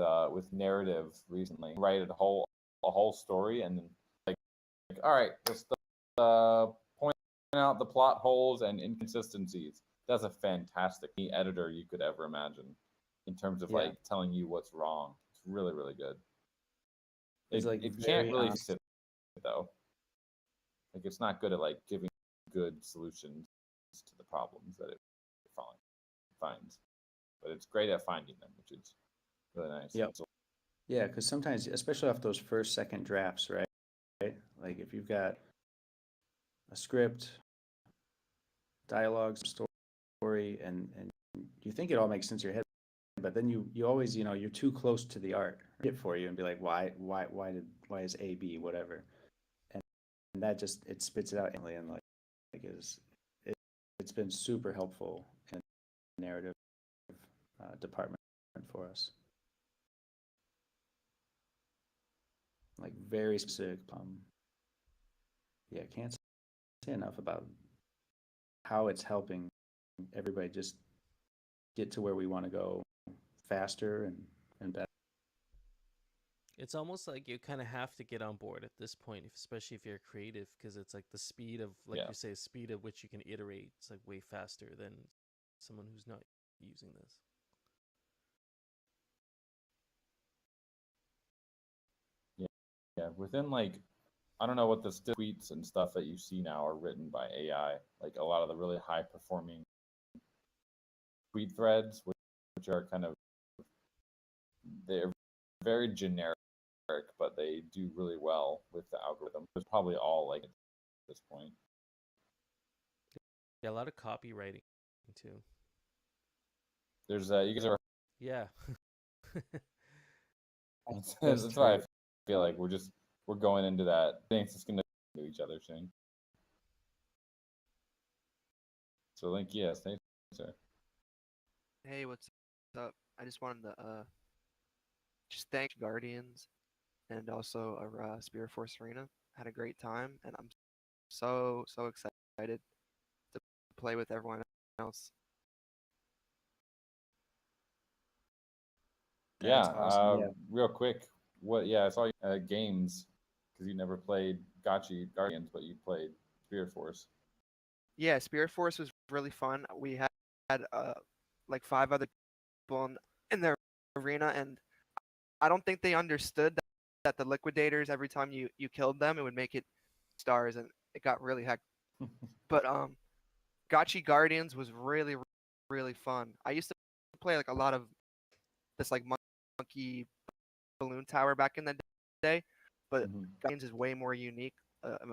narrative recently. Write a whole story and then like all right, just point out the plot holes and inconsistencies. That's a fantastic editor you could ever imagine in terms of like telling you what's wrong. It's really, really good. It can't really fix it though. Like it's not good at like giving good solutions to the problems that it finds, but it's great at finding them, which is really nice. Yep. Yeah, because sometimes, especially off those second drafts, right? Like if you've got a script, dialogue, story, and you think it all makes sense in your head, but then you always, you're too close to the art for you and be like, why is A, B, whatever, and that just it spits it out and it's been super helpful in the narrative department for us. like very specific. Yeah, can't say enough about how it's helping everybody just get to where we want to go faster and better. It's almost like you kind of have to get on board at this point, especially if you're creative, because it's like the speed of, like you say, speed at which you can iterate. It's like way faster than someone who's not using this. Yeah, within like, I don't know what the tweets and stuff that you see now are written by AI. Like a lot of the really high performing tweet threads, which are kind of, they're very generic, but they do really well with the algorithm. It's probably all like at this point. Yeah, a lot of copywriting too. There's you guys are. Yeah. That's why I feel like we're going into that. I think it's gonna do each other soon. So Link, yes, thanks, sir. Hey, what's up? I just wanted to just thank Guardians and also Spirit Force Arena. Had a great time, and I'm so excited to play with everyone else. Yeah, awesome. Yeah. Real quick, what? Yeah, I saw you, games because you never played Gotchi Guardians, but you played Spirit Force. Yeah, Spirit Force was really fun. We had like 5 other people in their arena, and I don't think they understood that the liquidators, every time you killed them, it would make it stars, and it got really hectic. But Gotchi Guardians was really fun. I used to play like a lot of this like monkey balloon tower back in the day, but Guardians is way more unique.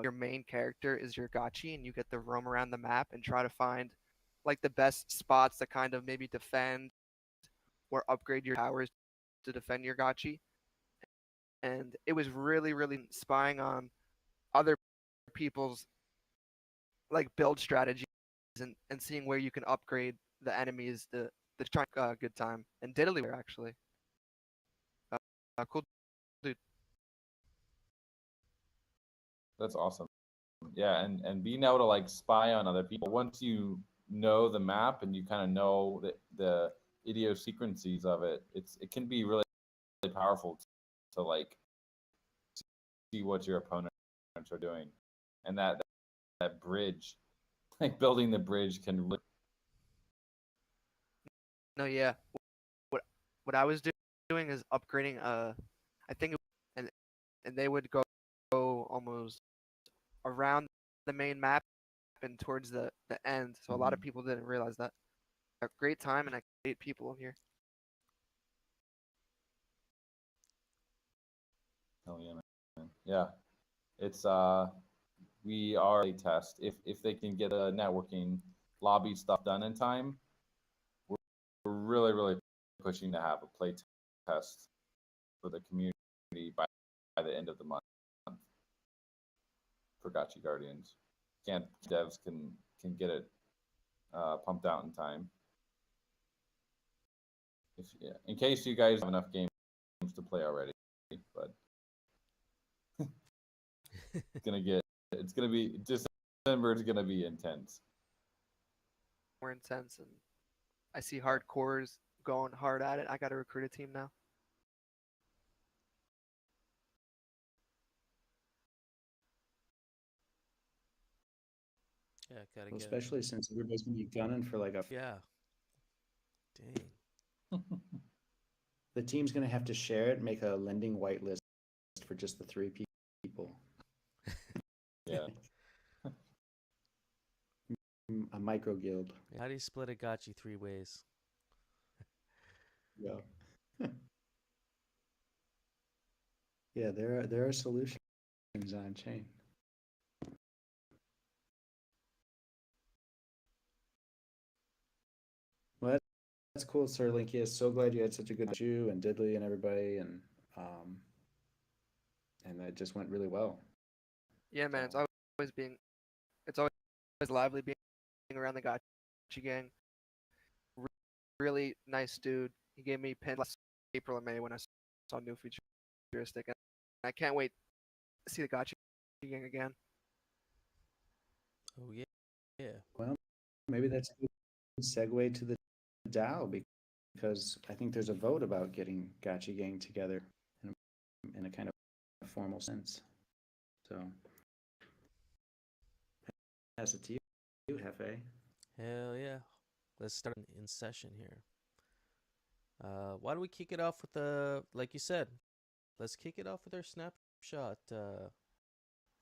Your main character is your Gotchi, and you get to roam around the map and try to find like the best spots to kind of maybe defend or upgrade your towers to defend your Gotchi. And it was really spying on other people's like build strategies and seeing where you can upgrade the enemies to try a good time. And diddly actually. Cool dude. That's awesome. Yeah, and being able to like spy on other people once you know the map and you kind of know the idiosyncrasies of it, it can be really powerful to like see what your opponents are doing, and that bridge, like building the bridge, can really. No, yeah. What I was doing is upgrading. I think, and they would go almost around the main map and towards the end. So a lot of people didn't realize that. A great time, and I 8 people here. Oh yeah, man. Yeah, it's we are a test. If they can get the networking lobby stuff done in time, we're really pushing to have a play test for the community by the end of the month for Gotchi Guardians. Devs can get it pumped out in time. In case you guys have enough games to play already, but it's gonna be December is gonna be intense. More intense, and I see hardcores going hard at it. I got to recruit a team now. Yeah, gotta well, get especially it. Since everybody's gonna be gunning for like a. Yeah. Dang. The team's gonna have to share it, make a lending whitelist for just the 3 people. Yeah. A micro guild. How do you split a Gotchi 3 ways? Yeah. Yeah, there are solutions on chain. Well, that's cool, Sir Link. Yeah, so glad you had such a good you and Diddley and everybody, and that just went really well. Yeah, man, it's always lively being around the Gotchi gang. Really nice dude. He gave me pin last April or May when I saw New Futuristic, I can't wait to see the Gotchi gang again. Oh yeah, yeah. Well, maybe that's a good segue to the DAO, because I think there's a vote about getting Gotchi Gang together in a kind of formal sense. So, pass it to you, Hefe. Hell yeah. Let's start in session here. Why don't we kick it off with like you said, let's kick it off with our snapshot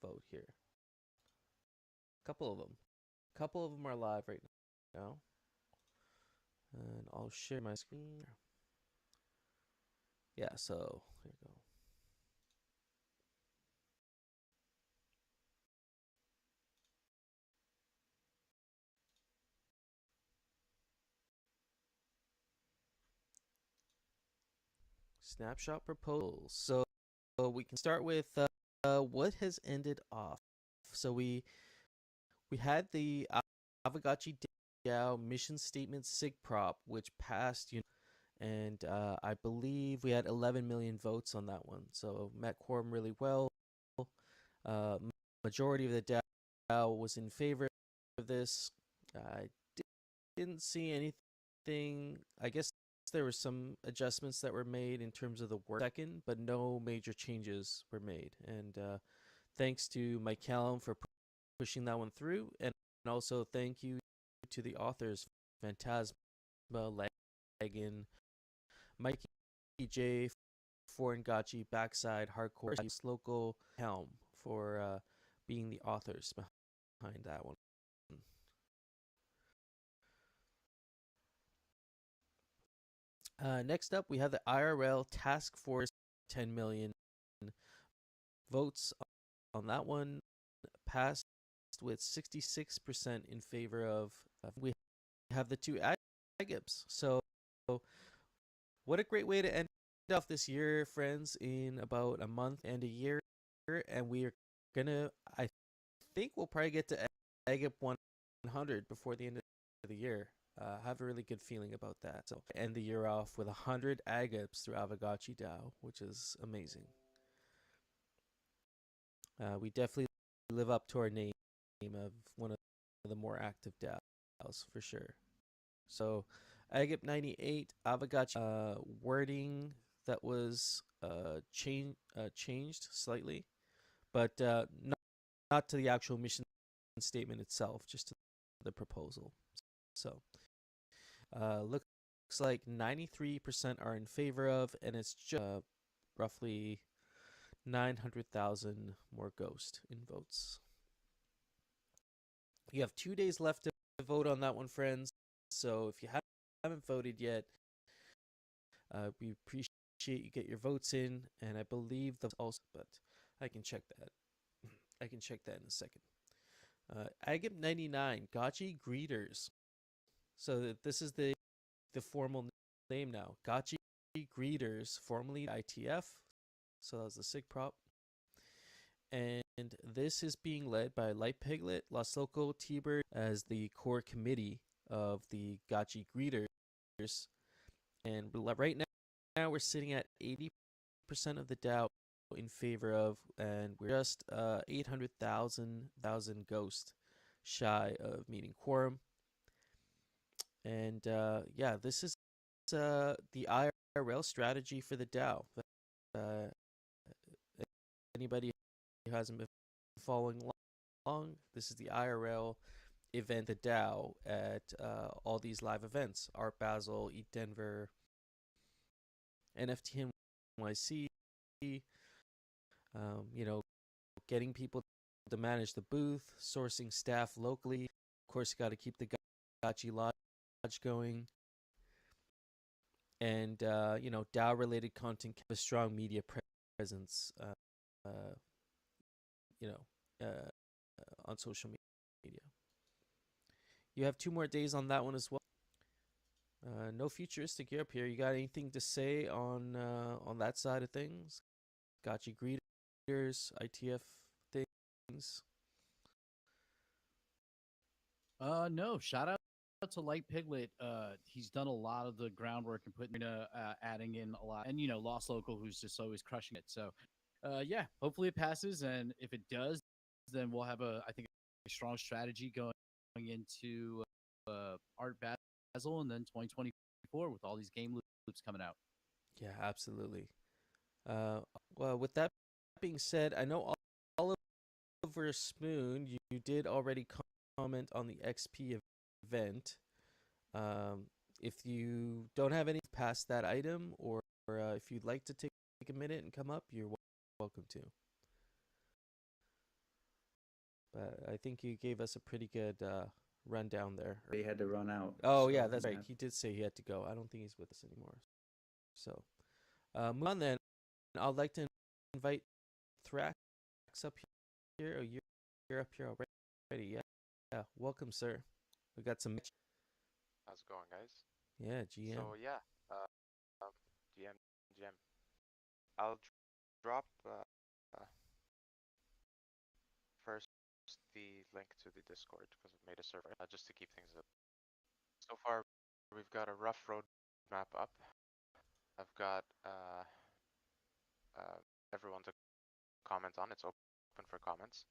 vote here. Couple of them are live right now. And I'll share my screen. Yeah, so here we go. Snapshot proposals. So we can start with what has ended off. So we had the Aavegotchi DAO mission statement sig prop, which passed, and I believe we had 11 million votes on that one. So met quorum really well. Majority of the DAO was in favor of this. I didn't see anything. I guess there were some adjustments that were made in terms of the work second, but no major changes were made. And thanks to Mike Callum for pushing that one through, and also thank you to the authors, Phantasma, Lagan, Mikey J, Foreign Gotchi, Backside, Hardcore, Local, Helm for being the authors behind that one. Next up, we have the IRL Task Force. 10 million votes on that one, passed with 66% in favor of. We have the two AGIPs. So what a great way to end off this year, friends, in about a month and a year. And we are gonna, I think we'll probably get to AGIP 100 before the end of the year. Have a really good feeling about that. So end the year off with 100 AGIPs through Aavegotchi DAO, which is amazing. We definitely live up to our name of one of the more active DAOs for sure. So AGIP 98, Aavegotchi wording that was changed slightly, but not to the actual mission statement itself, just to the proposal. So looks like 93% are in favor of, and it's just roughly 900,000 more ghost in votes. You have 2 days left to vote on that one, friends. So if you haven't voted yet, we appreciate you get your votes in, and I believe the also, but I can check that. I can check that in a second. AGIP 99, Gotchi Greeters. So this is the formal name now. Gotchi Greeters, formerly ITF. So that was the SIG prop. And this is being led by Light Piglet, Los Loco, T-Bird as the core committee of the Gotchi Greeters. And right now we're sitting at 80% of the DAO in favor of, and we're just 800,000 ghost shy of meeting quorum. And yeah, this is the IRL strategy for the DAO. Anybody who hasn't been following along, this is the IRL event, the DAO, at all these live events: Art Basel, Eat Denver, NFT NYC. Getting people to manage the booth, sourcing staff locally. Of course, you got to keep the Gotchi Lodge going, and DAO related content, a strong media presence, on social media. You have 2 more days on that one as well. No futuristic gear up here. You got anything to say on that side of things? Gotchi Greeters, ITF things? No, shout out to Light Piglet. He's done a lot of the groundwork and adding in a lot, and Lost Local, who's just always crushing it. So Yeah, hopefully it passes, and if it does, then we'll have I think, a strong strategy going into Art Basel, and then 2024 with all these game loops coming out. Yeah, absolutely. Well, with that being said, I know Oliver Spoon, you did already comment on the XP event. If you don't have any past that item, or if you'd like to take a minute and come up, you're welcome to. But I think you gave us a pretty good rundown there. He had to run out. Oh, so yeah, that's right. He did say he had to go. I don't think he's with us anymore. So, move on then. I'd like to invite Thrax up here. Oh, you're up here already. Yeah. Yeah. Welcome, sir. We got some. How's it going, guys? Yeah, GM. So yeah, GM. I'll drop first the link to the Discord because I've made a server just to keep things up. So far, we've got a rough roadmap up. I've got everyone to comment on. It's open for comments.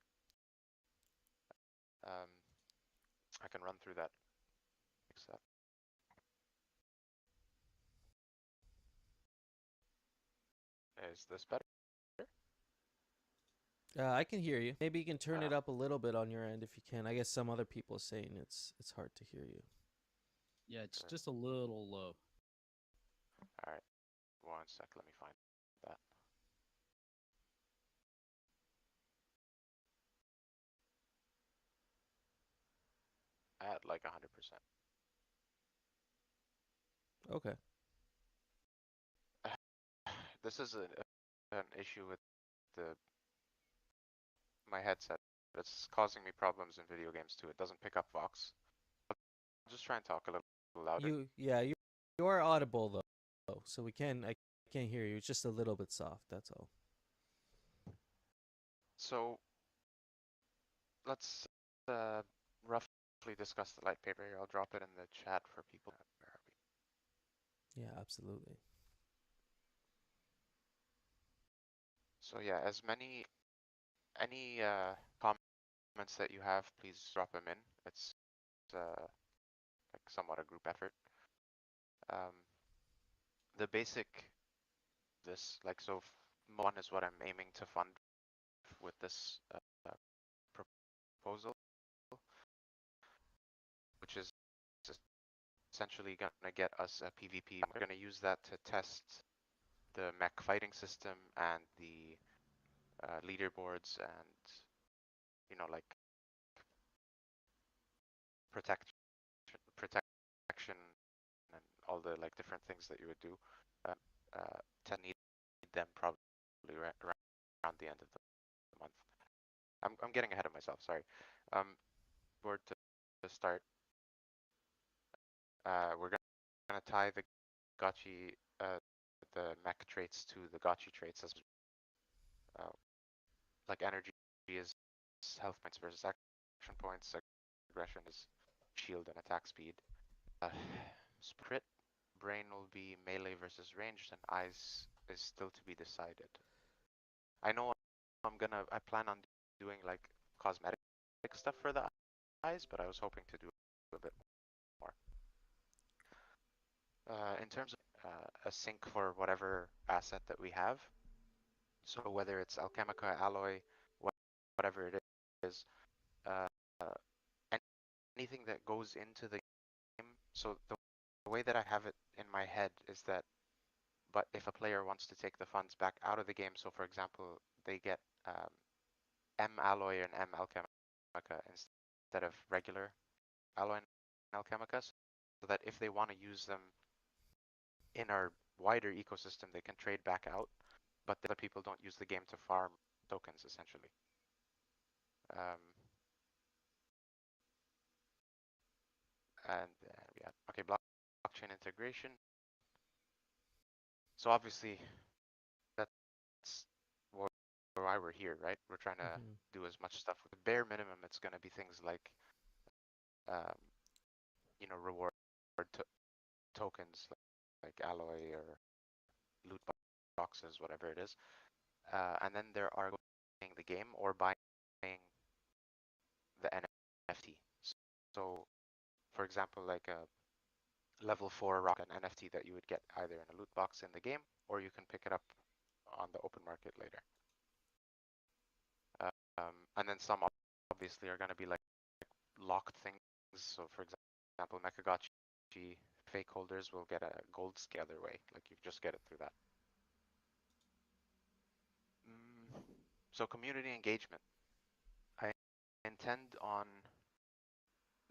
I can run through that stuff. Is this better? I can hear you. Maybe you can turn it up a little bit on your end if you can. I guess some other people are saying it's hard to hear you. Yeah, it's just a little low. All right. 1 sec. Let me find that. At like 100%. Okay. This is an issue with my headset. It's causing me problems in video games too. It doesn't pick up Vox. I'll just try and talk a little louder. You are audible though, so I can't hear you. It's just a little bit soft. That's all. So let's roughly discuss the light paper here. I'll drop it in the chat for people. Where are we? Yeah, absolutely. So yeah, any comments that you have, please drop them in. It's like somewhat a group effort. The basic so one is what I'm aiming to fund with this proposal, which is essentially going to get us a PvP. We're going to use that to test the mech fighting system and the leaderboards and, you know, like protection and all the like different things that you would do. To need them probably around the end of the month. I'm getting ahead of myself. Sorry. Board to start. We're gonna tie the Gotchi the mech traits to the Gotchi traits as like energy is health points versus action points. Aggression is shield and attack speed. Crit brain will be melee versus ranged, and eyes is still to be decided. I know I plan on doing like cosmetic stuff for the eyes, but I was hoping to do a bit more. In terms of a sync for whatever asset that we have, so whether it's Alchemica, Alloy, whatever it is, anything that goes into the game. So the way that I have it in my head is that, but if a player wants to take the funds back out of the game, so for example, they get M Alloy and M Alchemica instead of regular Alloy and Alchemica, so that if they want to use them in our wider ecosystem, they can trade back out, but the other people don't use the game to farm tokens, essentially. And yeah, okay, blockchain integration. So obviously, that's why we're here, right? We're trying to do as much stuff. With the bare minimum, it's going to be things like, you know, reward tokens like Alloy or loot boxes, whatever it is. and then there are buying the game or buying the NFT. So, for example, like a level 4 rock, an NFT that you would get either in a loot box in the game, or you can pick it up on the open market later. And then some obviously are going to be like locked things. So for example, Aavegotchi fake holders will get a gold scale other way, like you just get it through that. So community engagement. I intend on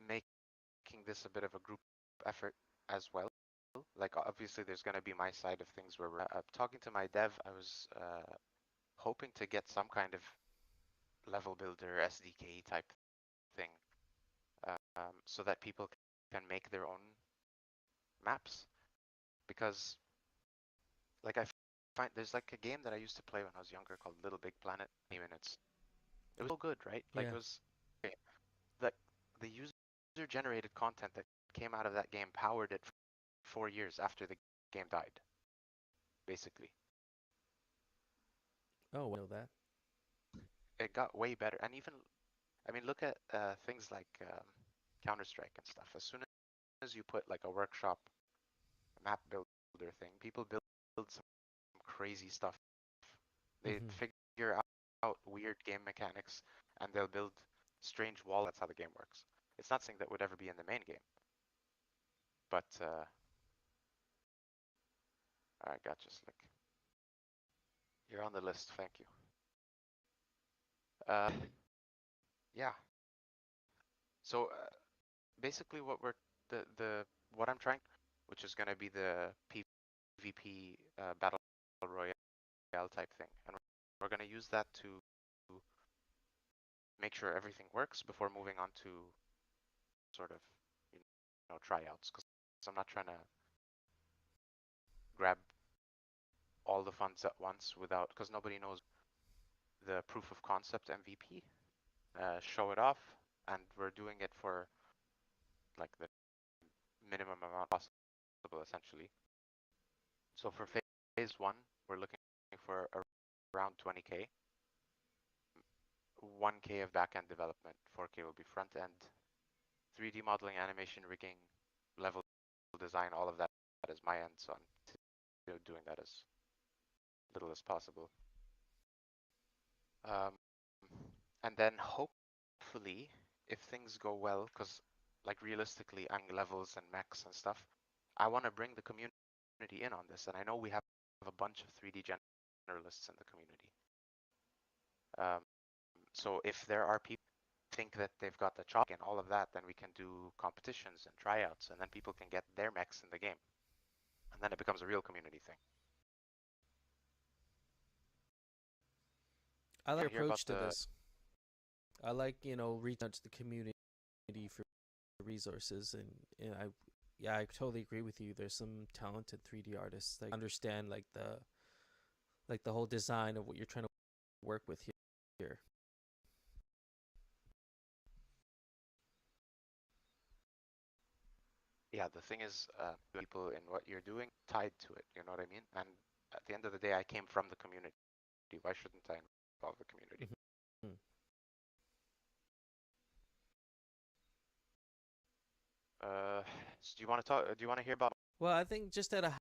making this a bit of a group effort as well. Like obviously there's going to be my side of things where we're talking to my dev. I was hoping to get some kind of level builder SDK type thing so that people can make their own maps, because like I find there's like a game that I used to play when I was younger called Little Big Planet. I mean, it was so good, right? Like Yeah. it was like the user generated content that came out of that game powered it for 4 years after the game died, basically. Oh, I know that. It got way better, and even I mean, look at things like Counter-Strike and stuff. As soon as you put like a workshop map builder thing, people build some crazy stuff. They figure out weird game mechanics, and they'll build strange walls. That's how the game works. It's not something that would ever be in the main game. But all right, gotcha, Slick. You're on the list. Thank you. Yeah. So basically, what I'm trying, which is going to be the PvP battle royale type thing, and we're going to use that to make sure everything works before moving on to sort of tryouts, because I'm not trying to grab all the funds at once without, because nobody knows the proof of concept MVP, show it off, and we're doing it for like the minimum amount possible, essentially. So for phase 1, we're looking for around 20K, 1K of backend development, 4K will be front end, 3D modeling, animation, rigging, level design, all of that is my end, so I'm doing that as little as possible. And then hopefully, if things go well, because like realistically, I'm levels and mechs and stuff, I want to bring the community in on this, and I know we have a bunch of 3D generalists in the community. So if there are people who think that they've got the chalk and all of that, then we can do competitions and tryouts, and then people can get their mechs in the game, and then it becomes a real community thing. I like your approach to this. I like, reaching out to the community for resources, and I totally agree with you. There's some talented 3D artists that understand like the whole design of what you're trying to work with here. Yeah, the thing is, people in what you're doing tied to it, you know what I mean? And at the end of the day, I came from the community. Why shouldn't I involve the community? So do you want to talk? Do you want to hear about? Well, I think just at a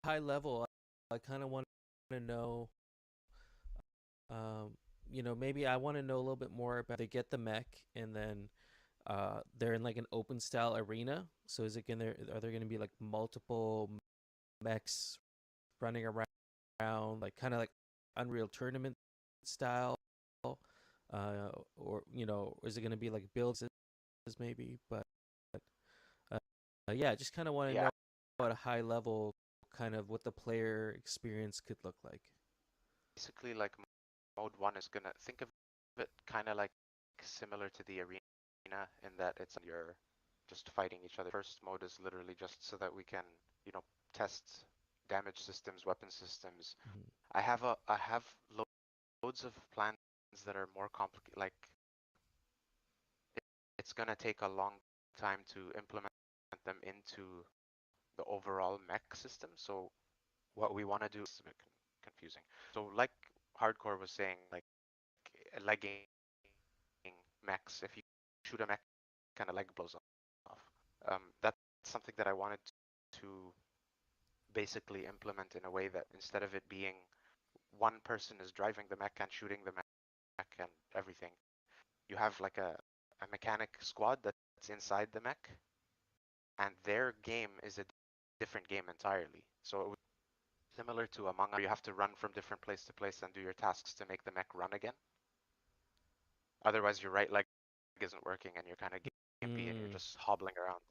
high level, I kind of want to know, maybe I want to know a little bit more about. They get the mech, and then they're in like an open style arena. So are there going to be like multiple mechs running around, like kind of like Unreal Tournament style, or is it going to be like builds maybe? But yeah, just kind of want to know at a high level kind of what the player experience could look like. Basically, like mode 1 is gonna think of it kind of like similar to the arena in that you're just fighting each other. First mode is literally just so that we can test damage systems, weapon systems. I have loads of plans that are more complicated. Like it's gonna take a long time to implement them into the overall mech system. So what we want to do is a bit confusing. So like Hardcore was saying, like legging mechs. If you shoot a mech, kind of leg blows off. That's something that I wanted to basically implement in a way that instead of it being one person is driving the mech and shooting the mech and everything, you have like a mechanic squad that's inside the mech, and their game is a different game entirely. So it would be similar to Among Us, you have to run from different place to place and do your tasks to make the mech run again. Otherwise, your right leg isn't working and you're kind of gimpy and you're just hobbling around.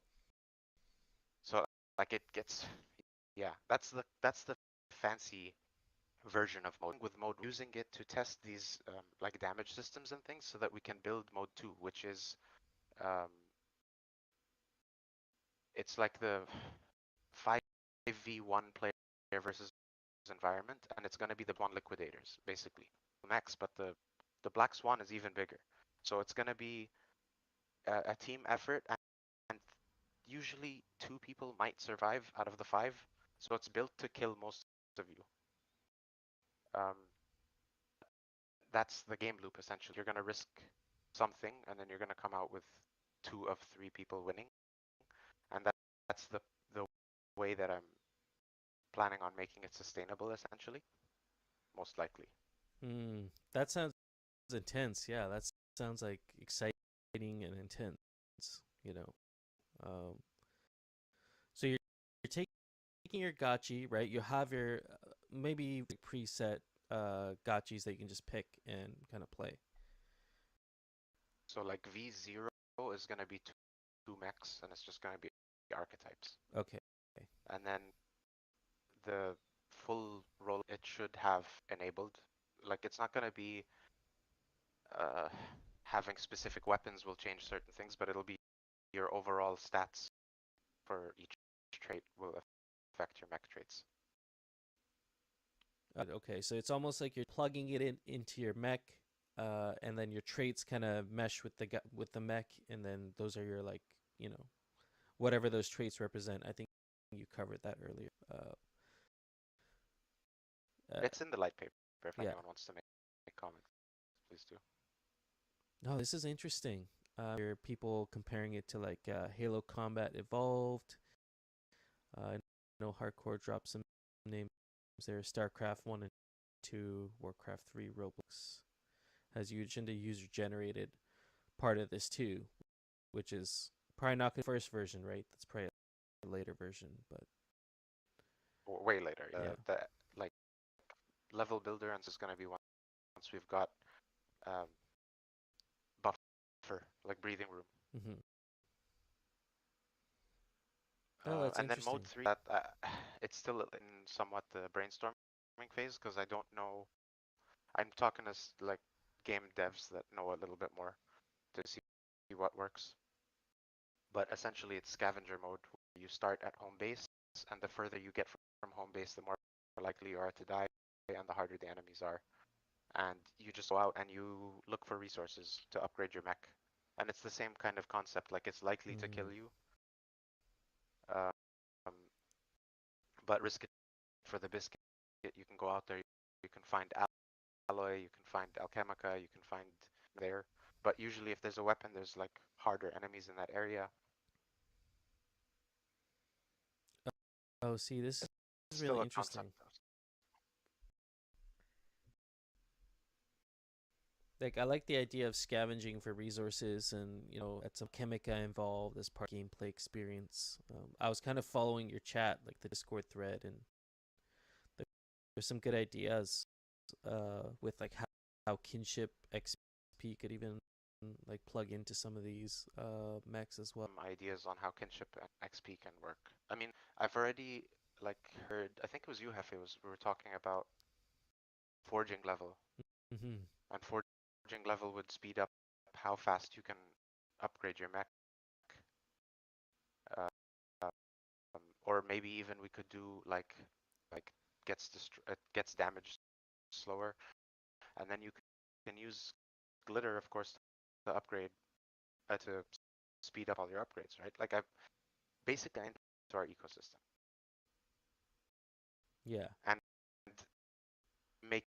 So like it gets, yeah, that's the fancy version of mode. With mode, using it to test these like damage systems and things so that we can build mode 2, which is it's like the 5v1 player versus environment, and it's going to be the one liquidators basically max, but the Black Swan is even bigger. So it's going to be a team effort, and usually 2 people might survive out of the 5. So it's built to kill most of you. That's the game loop essentially. You're going to risk something, and then you're going to come out with 2 of 3 people winning, and that's the way that I'm planning on making it sustainable essentially, most likely. That sounds intense. Yeah, that sounds like exciting and intense. You know, so you're taking your Gotchi, right? You have your maybe preset Gotchis that you can just pick and kind of play. So like V0 is going to be 2 mechs, and it's just going to be archetypes. Okay. And then the full role, it should have enabled. Like it's not going to be having specific weapons will change certain things, but it'll be your overall stats for each trait will affect your mech traits. Okay, so it's almost like you're plugging it into your mech, and then your traits kind of mesh with the mech, and then those are your, like, you know, whatever those traits represent. I think you covered that earlier. It's in the light paper. If yeah. anyone wants to make comments, please do. No, this is interesting. There are people comparing it to like Halo Combat Evolved. I know Hardcore dropped some names there. StarCraft 1 and 2, Warcraft 3, Roblox has user generated part of this too, which is probably not the first version, right? That's probably a later version, but way later. Yeah. The like level builder is going to be once we've got buffer, like breathing room. Mm-hmm. Oh, that's and then interesting. mode 3, it's still in somewhat the brainstorming phase because I don't know. I'm talking to like game devs that know a little bit more to see what works. But essentially, it's scavenger mode. You start at home base, and the further you get from home base, the more likely you are to die, and the harder the enemies are. And you just go out and you look for resources to upgrade your mech. And it's the same kind of concept. Like it's likely to kill you, but risk it for the biscuit. You can go out there. You can find alloy. You can find alchemica. You can find there. But usually, if there's a weapon, there's like harder enemies in that area. Oh, see, this is really interesting. Like, I like the idea of scavenging for resources and, you know, at some chemica involved as part of gameplay experience. I was kind of following your chat, like the Discord thread, and there's some good ideas with like how kinship XP could even like plug into some of these mechs as well. Ideas on how kinship and XP can work. I mean, I've already like heard. I think it was you, Hefe. We were talking about forging level, and forging level would speed up how fast you can upgrade your mech. Or maybe even we could do like gets damaged slower, and then you can use glitter, of course, to upgrade to speed up all your upgrades, right? Like I've basically into our ecosystem. Yeah. And make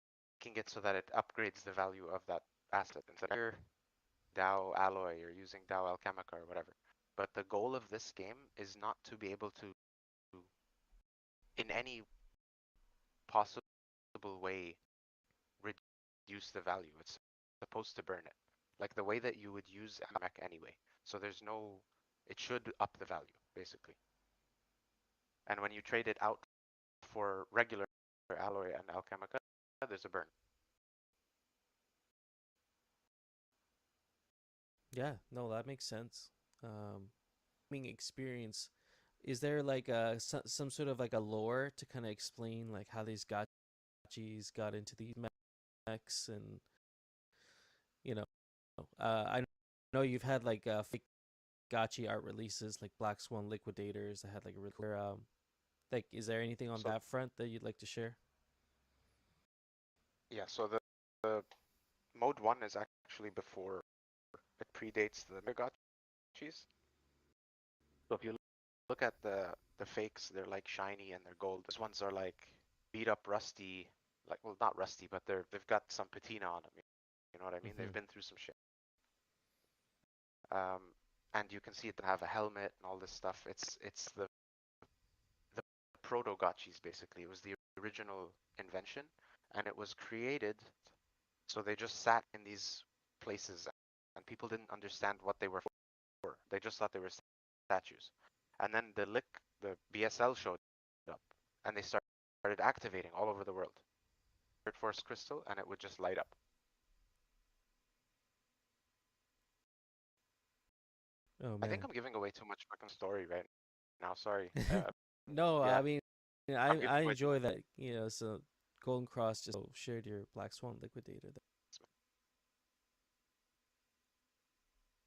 making it so that it upgrades the value of that asset. Instead of DAO Alloy or using DAO Alchemica or whatever. But the goal of this game is not to be able to, in any possible way, reduce the value. It's supposed to burn it, like the way that you would use mech anyway. So there's no, it should up the value basically. And when you trade it out for regular Alloy and Alchemica, there's a burn. Yeah, no, that makes sense. Experience, is there like some sort of like a lore to kind of explain like how these Gotchis got into these mechs, and I know you've had like fake Gotchi art releases like Black Swan Liquidators that had like a really like, is there anything on that front that you'd like to share? Yeah, so the mode 1 is actually before, it predates the Aavegotchis. So if you look at the fakes, they're like shiny and they're gold. These ones are like beat up, rusty, like, well, not rusty, but they've got some patina on them. You know what I mean? They've been through some shit. And you can see it have a helmet and all this stuff. It's the proto-Gotchis basically. It was the original invention, and it was created. So they just sat in these places, and people didn't understand what they were for. They just thought they were statues. And then the BSL showed up, and they started activating all over the world. Force crystal, and it would just light up. Oh man, I think I'm giving away too much fucking story right now. Sorry. No, yeah. I mean, I enjoy that. So Golden Cross just shared your Black Swan Liquidator there.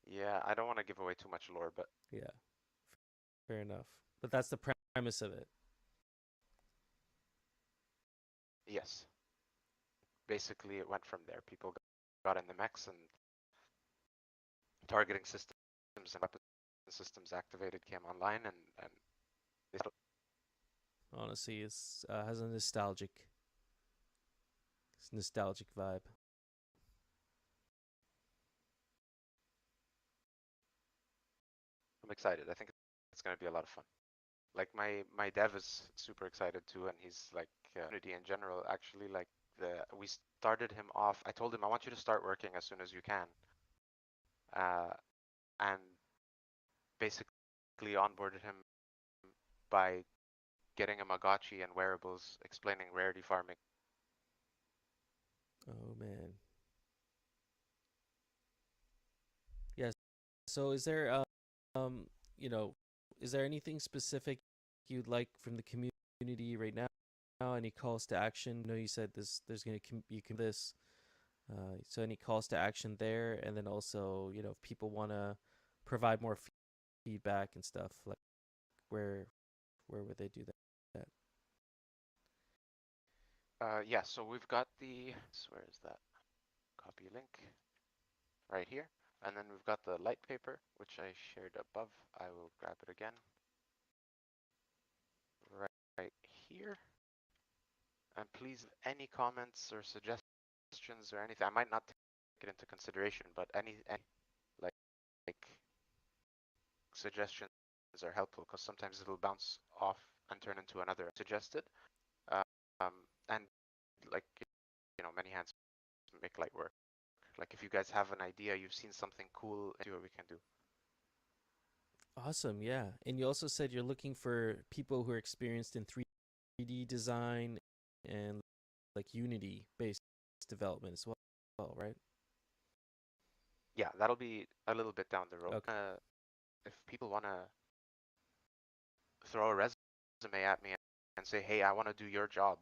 Yeah, I don't want to give away too much lore, but yeah, fair enough. But that's the premise of it. Yes. Basically, it went from there. People got in the mechs, and targeting systems and weapon systems activated came online, and honestly, it's has a nostalgic vibe. I'm excited. I think it's going to be a lot of fun. Like my dev is super excited too, and he's like community in general. Actually, like we started him off. I told him I want you to start working as soon as you can, and basically onboarded him by getting him a Gotchi and wearables, explaining rarity farming. Oh man. Yes. So is there is there anything specific you'd like from the community right now? Any calls to action? I know you said there's going to be this. So any calls to action there, and then also, if people want to provide more feedback and stuff, like where would they do that? Yeah, so we've got where is that? Copy link right here. And then we've got the light paper, which I shared above. I will grab it again. Right here. And please, any comments or suggestions or anything, I might not take it into consideration, but any like suggestions are helpful, because sometimes it'll bounce off and turn into another suggested. And like, many hands make light work. Like if you guys have an idea, you've seen something cool, see what we can do. Awesome, yeah. And you also said you're looking for people who are experienced in 3D design and like Unity based development as well, right? Yeah, that'll be a little bit down the road. Okay. If people want to throw a resume at me and say, hey, I want to do your job,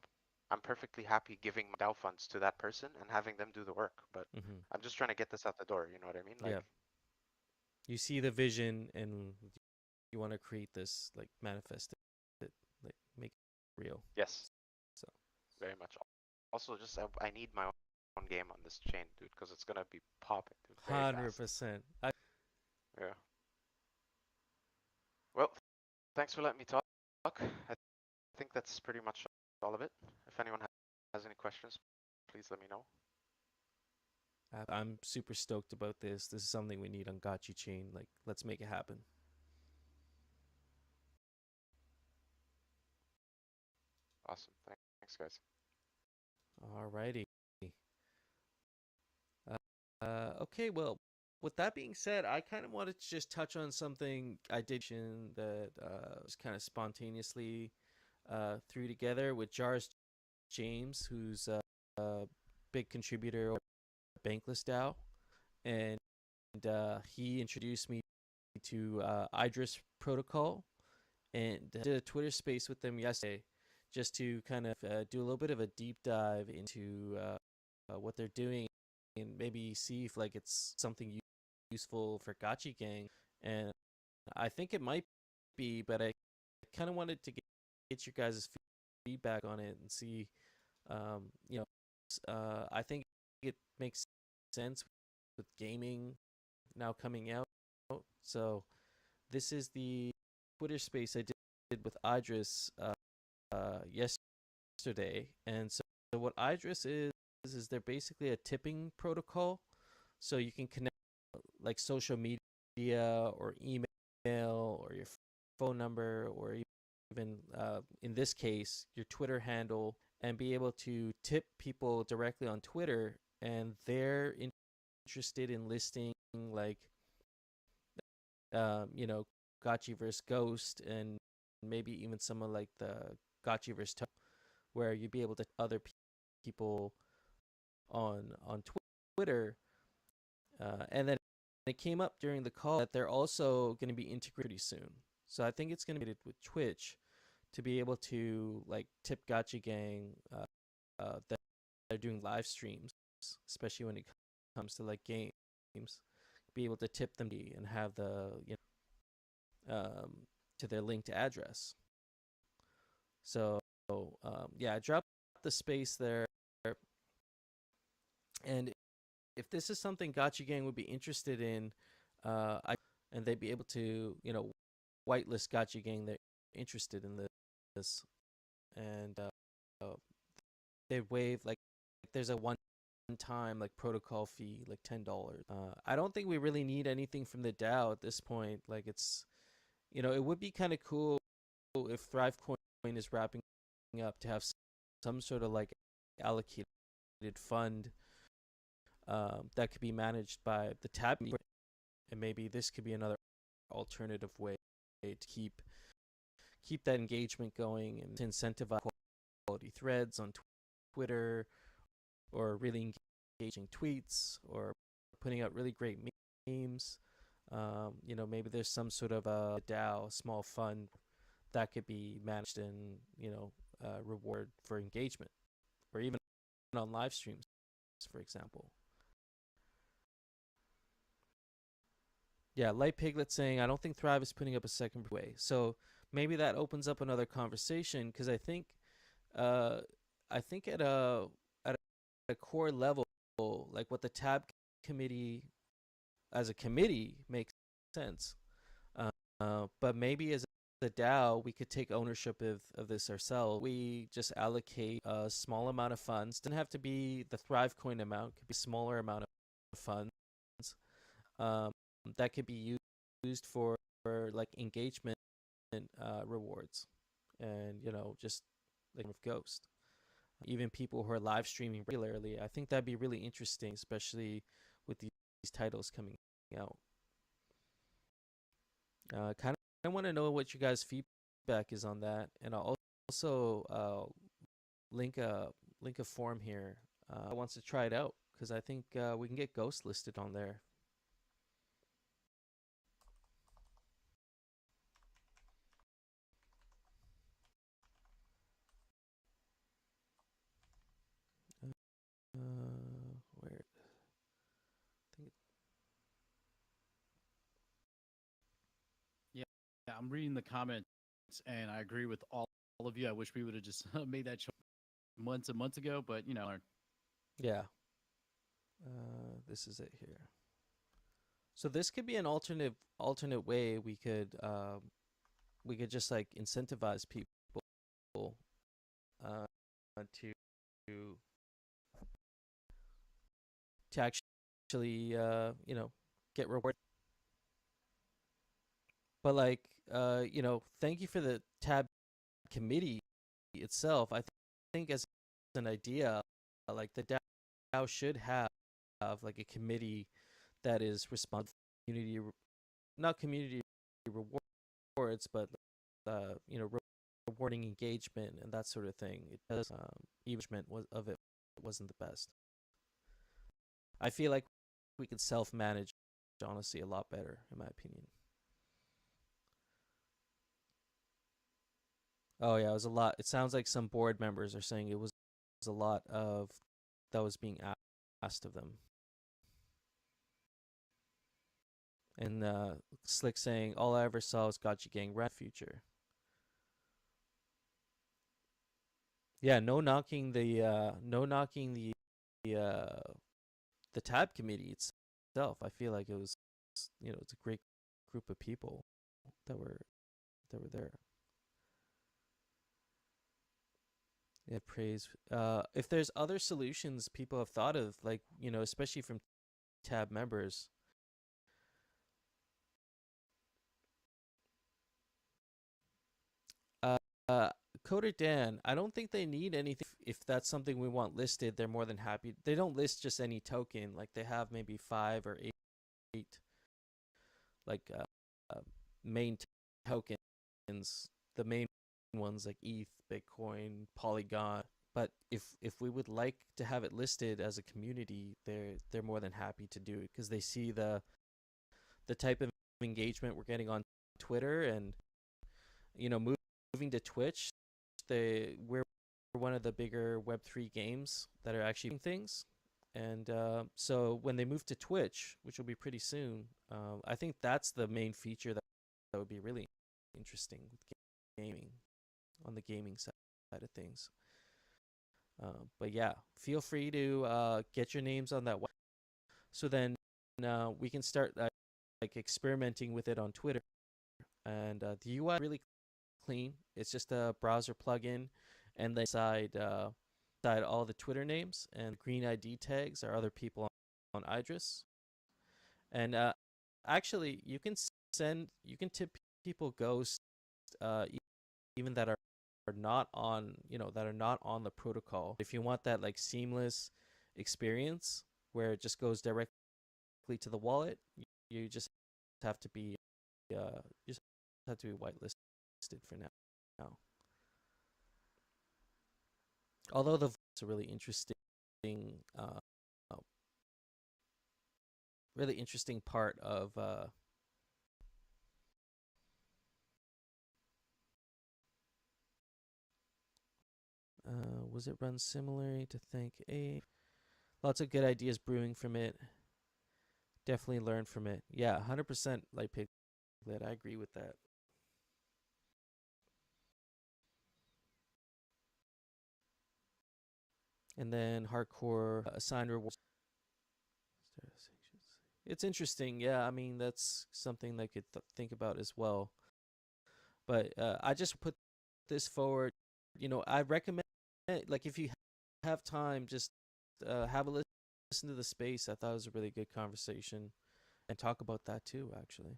I'm perfectly happy giving my DAO funds to that person and having them do the work. But I'm just trying to get this out the door. You know what I mean? Like, yeah. You see the vision and you want to create this, like manifest it, like make it real. Yes. So very much. Also, just I need my own game on this chain, dude, because it's gonna be popping, dude. 100%. Yeah. Well, thanks for letting me talk. I think that's pretty much all of it. If anyone has any questions, please let me know. I'm super stoked about this. This is something we need on Gotchi chain. Like, let's make it happen. Awesome. Thanks, guys. Alrighty. Okay, well, with that being said, I kind of wanted to just touch on something I did that was kind of spontaneously threw together with Jars James, who's a big contributor on Bankless DAO, and he introduced me to Idris protocol, and did a Twitter space with them yesterday, just to kind of do a little bit of a deep dive into what they're doing, and maybe see if like it's something useful for Gotchi Gang. And I think it might be, but I kind of wanted to get your guys' feedback on it and see, you know, I think it makes sense with gaming now coming out. So this is the Twitter space I did with Idris yesterday. And so what Idris is they're basically a tipping protocol. So you can connect like social media or email or your phone number or even in this case your Twitter handle, and be able to tip people directly on Twitter, and they're interested in listing like you know, Gotchiverse Ghost, and maybe even some of like the Gotchiverse where you'd be able to other people on Twitter, and then it came up during the call that they're also going to be integrated pretty soon. So I think it's going to be with Twitch to be able to like tip Gotchi Gang that they're doing live streams, especially when it comes to like games, be able to tip them and have the to their linked address. So yeah, I dropped the space there, and if this is something Gotchi Gang would be interested in, and they'd be able to, you know, whitelist Gotchi Gang they're interested in this, and they'd waive like there's a one-time like protocol fee, like $10. I don't think we really need anything from the DAO at this point. Like it's, you know, it would be kind of cool if ThriveCoin is wrapping up to have some sort of like allocated fund that could be managed by the tab, and maybe this could be another alternative way to keep that engagement going and to incentivize quality threads on Twitter, or really engaging tweets, or putting out really great memes. You know, maybe there's some sort of a DAO, small fund that could be managed and, you know, reward for engagement, or even on live streams, for example. Yeah, Light Piglet saying, I don't think Thrive is putting up a second way. So maybe that opens up another conversation, because I think at a core level, like what the tab committee as a committee makes sense. But maybe as the DAO, we could take ownership of this ourselves. We just allocate a small amount of funds. Doesn't have to be the ThriveCoin amount. It could be a smaller amount of funds that could be used for like engagement rewards, and, you know, just like with Ghost. Even people who are live streaming regularly, I think that'd be really interesting, especially with these titles coming out. Kind of want to know what you guys' feedback is on that, and I'll also link a form here. Wants to try it out, because I think we can get Ghost listed on there. Where? Yeah, I'm reading the comments, and I agree with all of you. I wish we would have just made that choice months and months ago, but you know. Yeah. This is it here. So this could be an alternate way we could just like incentivize people to to actually you know, get rewarded. But like you know, thank you for the tab committee itself. I think as an idea, like the DAO should have like a committee that is responsible for community, not community rewards, but you know, rewarding engagement and that sort of thing. It does engagement of it wasn't the best. I feel like we could self-manage honestly a lot better, in my opinion. Oh yeah, it was a lot. It sounds like some board members are saying it was a lot of that was being asked of them. And Slick saying, all I ever saw was Gotchi Gang Rat future. Yeah, no knocking the tab committee itself. I feel like it was, you know, it's a great group of people that were there. Yeah, praise. If there's other solutions people have thought of, like, you know, especially from tab members. Coder Dan, I don't think they need anything. If that's something we want listed, they're more than happy. They don't list just any token. Like they have maybe 5 or 8 like main tokens. The main ones like ETH, Bitcoin, Polygon. But if we would like to have it listed as a community, they're more than happy to do it because they see the type of engagement we're getting on Twitter, and you know, moving to Twitch, we're one of the bigger Web3 games that are actually doing things. And so when they move to Twitch, which will be pretty soon, I think that's the main feature that would be really interesting with gaming, on the gaming side of things. But yeah, feel free to get your names on that. So then we can start like experimenting with it on Twitter. And the UI is really clean. It's just a browser plugin, and then inside all the Twitter names and green ID tags are other people on Idris. And actually, you can tip people ghosts even that are not on, you know, that are not on the protocol. If you want that like seamless experience where it just goes directly to the wallet, you just have to be whitelisted for now. Although it's a really interesting part of was it run similarly to Thank A? Lots of good ideas brewing from it. Definitely learn from it. Yeah, 100% like Piglet. I agree with that. And then hardcore assign rewards. It's interesting. Yeah, I mean, that's something they could think about as well. But I just put this forward. You know, I recommend, like, if you have time, just have a listen to the space. I thought it was a really good conversation, and talk about that too, actually.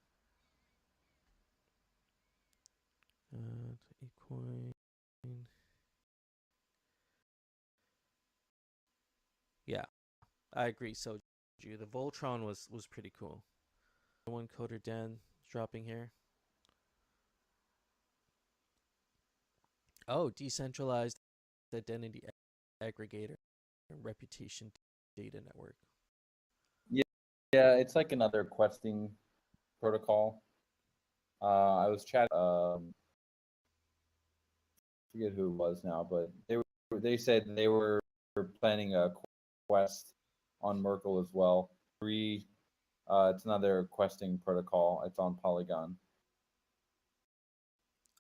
Ecoin. Yeah, I agree. So, the Voltron was pretty cool. One Coder Den dropping here. Oh, decentralized identity aggregator and reputation data network. Yeah, it's like another questing protocol. I was chatting. I forget who it was now, but they said they were planning a quest on Merkle as well. It's another questing protocol. It's on Polygon.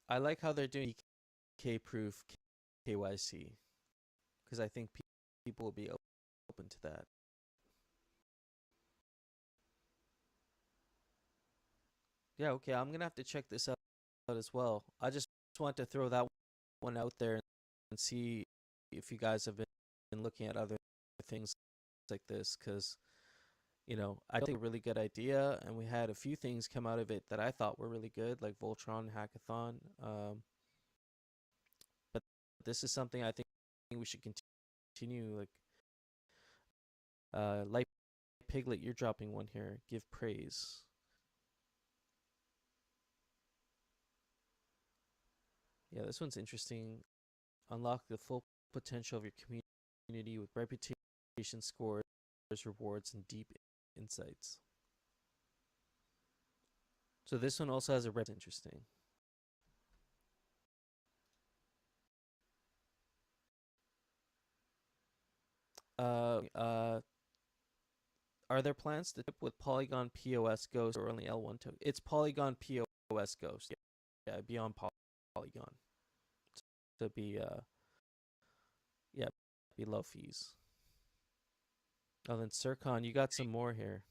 I like how they're doing K-proof KYC, because I think people will be open to that. Yeah, okay, I'm gonna have to check this out as well. I just want to throw that one out there and see if you guys have been looking at other things like this, because I think a really good idea, and we had a few things come out of it that I thought were really good, like Voltron Hackathon. But this is something I think we should continue. Light Piglet, you're dropping one here. Give praise. Yeah, this one's interesting. Unlock the full potential of your community with reputation scores, rewards, and deep insights. So this one also has a red. Interesting. Are there plans to tip with Polygon POS Ghost or only L1 token? It's Polygon POS Ghost. Yeah, beyond Polygon. To be be low fees. Oh, then Sircon, you got some more here.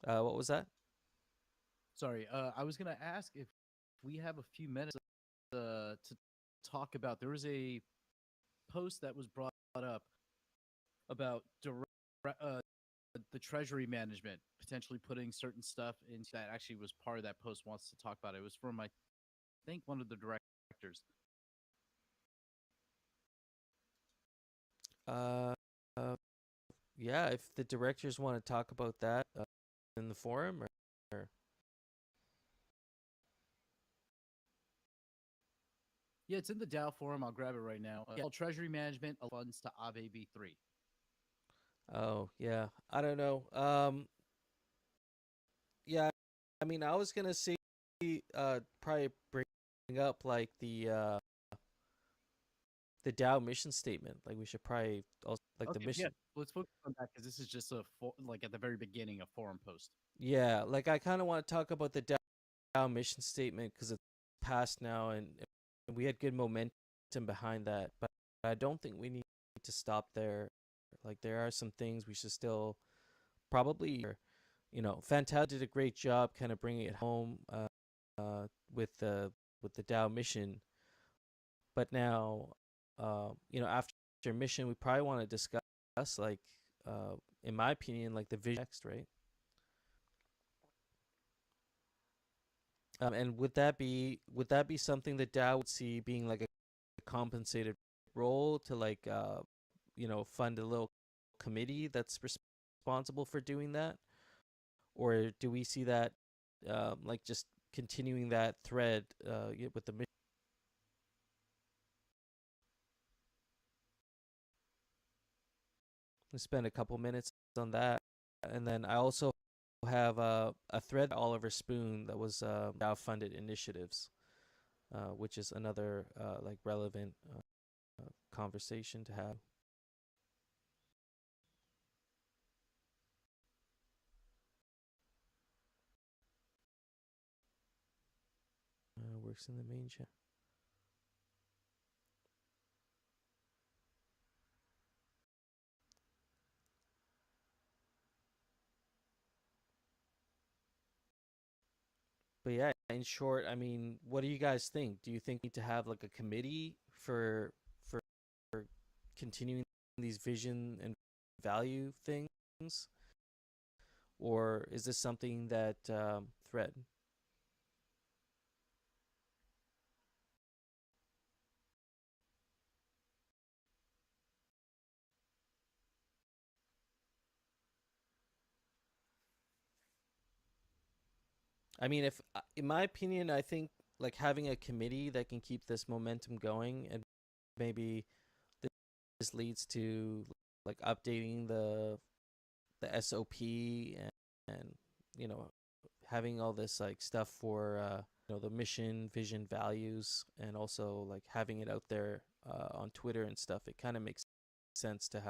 What was that? Sorry, I was gonna ask if we have a few minutes to talk about. There was a post that was brought up about the treasury management potentially putting certain stuff into that. Actually, was part of that post. Wants to talk about it. It was from I think one of the directors. Yeah, if the directors want to talk about that in the forum, or Yeah, it's in the DAO forum. I'll grab it right now. Treasury management funds to Aave V3. Oh yeah, I don't know. Yeah, I mean, I was gonna see probably bring up like the DAO mission statement. Like we should probably also like the mission. Yeah, let's focus on that because this is just like at the very beginning a forum post. Yeah, like I kind of want to talk about the DAO mission statement because it's past now, and we had good momentum behind that. But I don't think we need to stop there. Like there are some things we should still probably, Fantastic did a great job kind of bringing it home with the DAO mission. But now, after mission, we probably want to discuss like, in my opinion, like the vision next, right? And would that be something that DAO would see being like a compensated role to like fund a little committee that's responsible for doing that, or do we see that like just continuing that thread with the mission? We spend a couple minutes on that, and then I also have a thread Oliver Spoon that was DAO funded initiatives, which is another like relevant conversation to have. Works in the main chat. But yeah, in short, I mean, what do you guys think? Do you think we need to have like a committee for continuing these vision and value things, or is this something that thread? I mean, if in my opinion, I think like having a committee that can keep this momentum going, and maybe this leads to like updating the SOP and having all this like stuff for the mission, vision, values, and also like having it out there on Twitter and stuff. It kind of makes sense to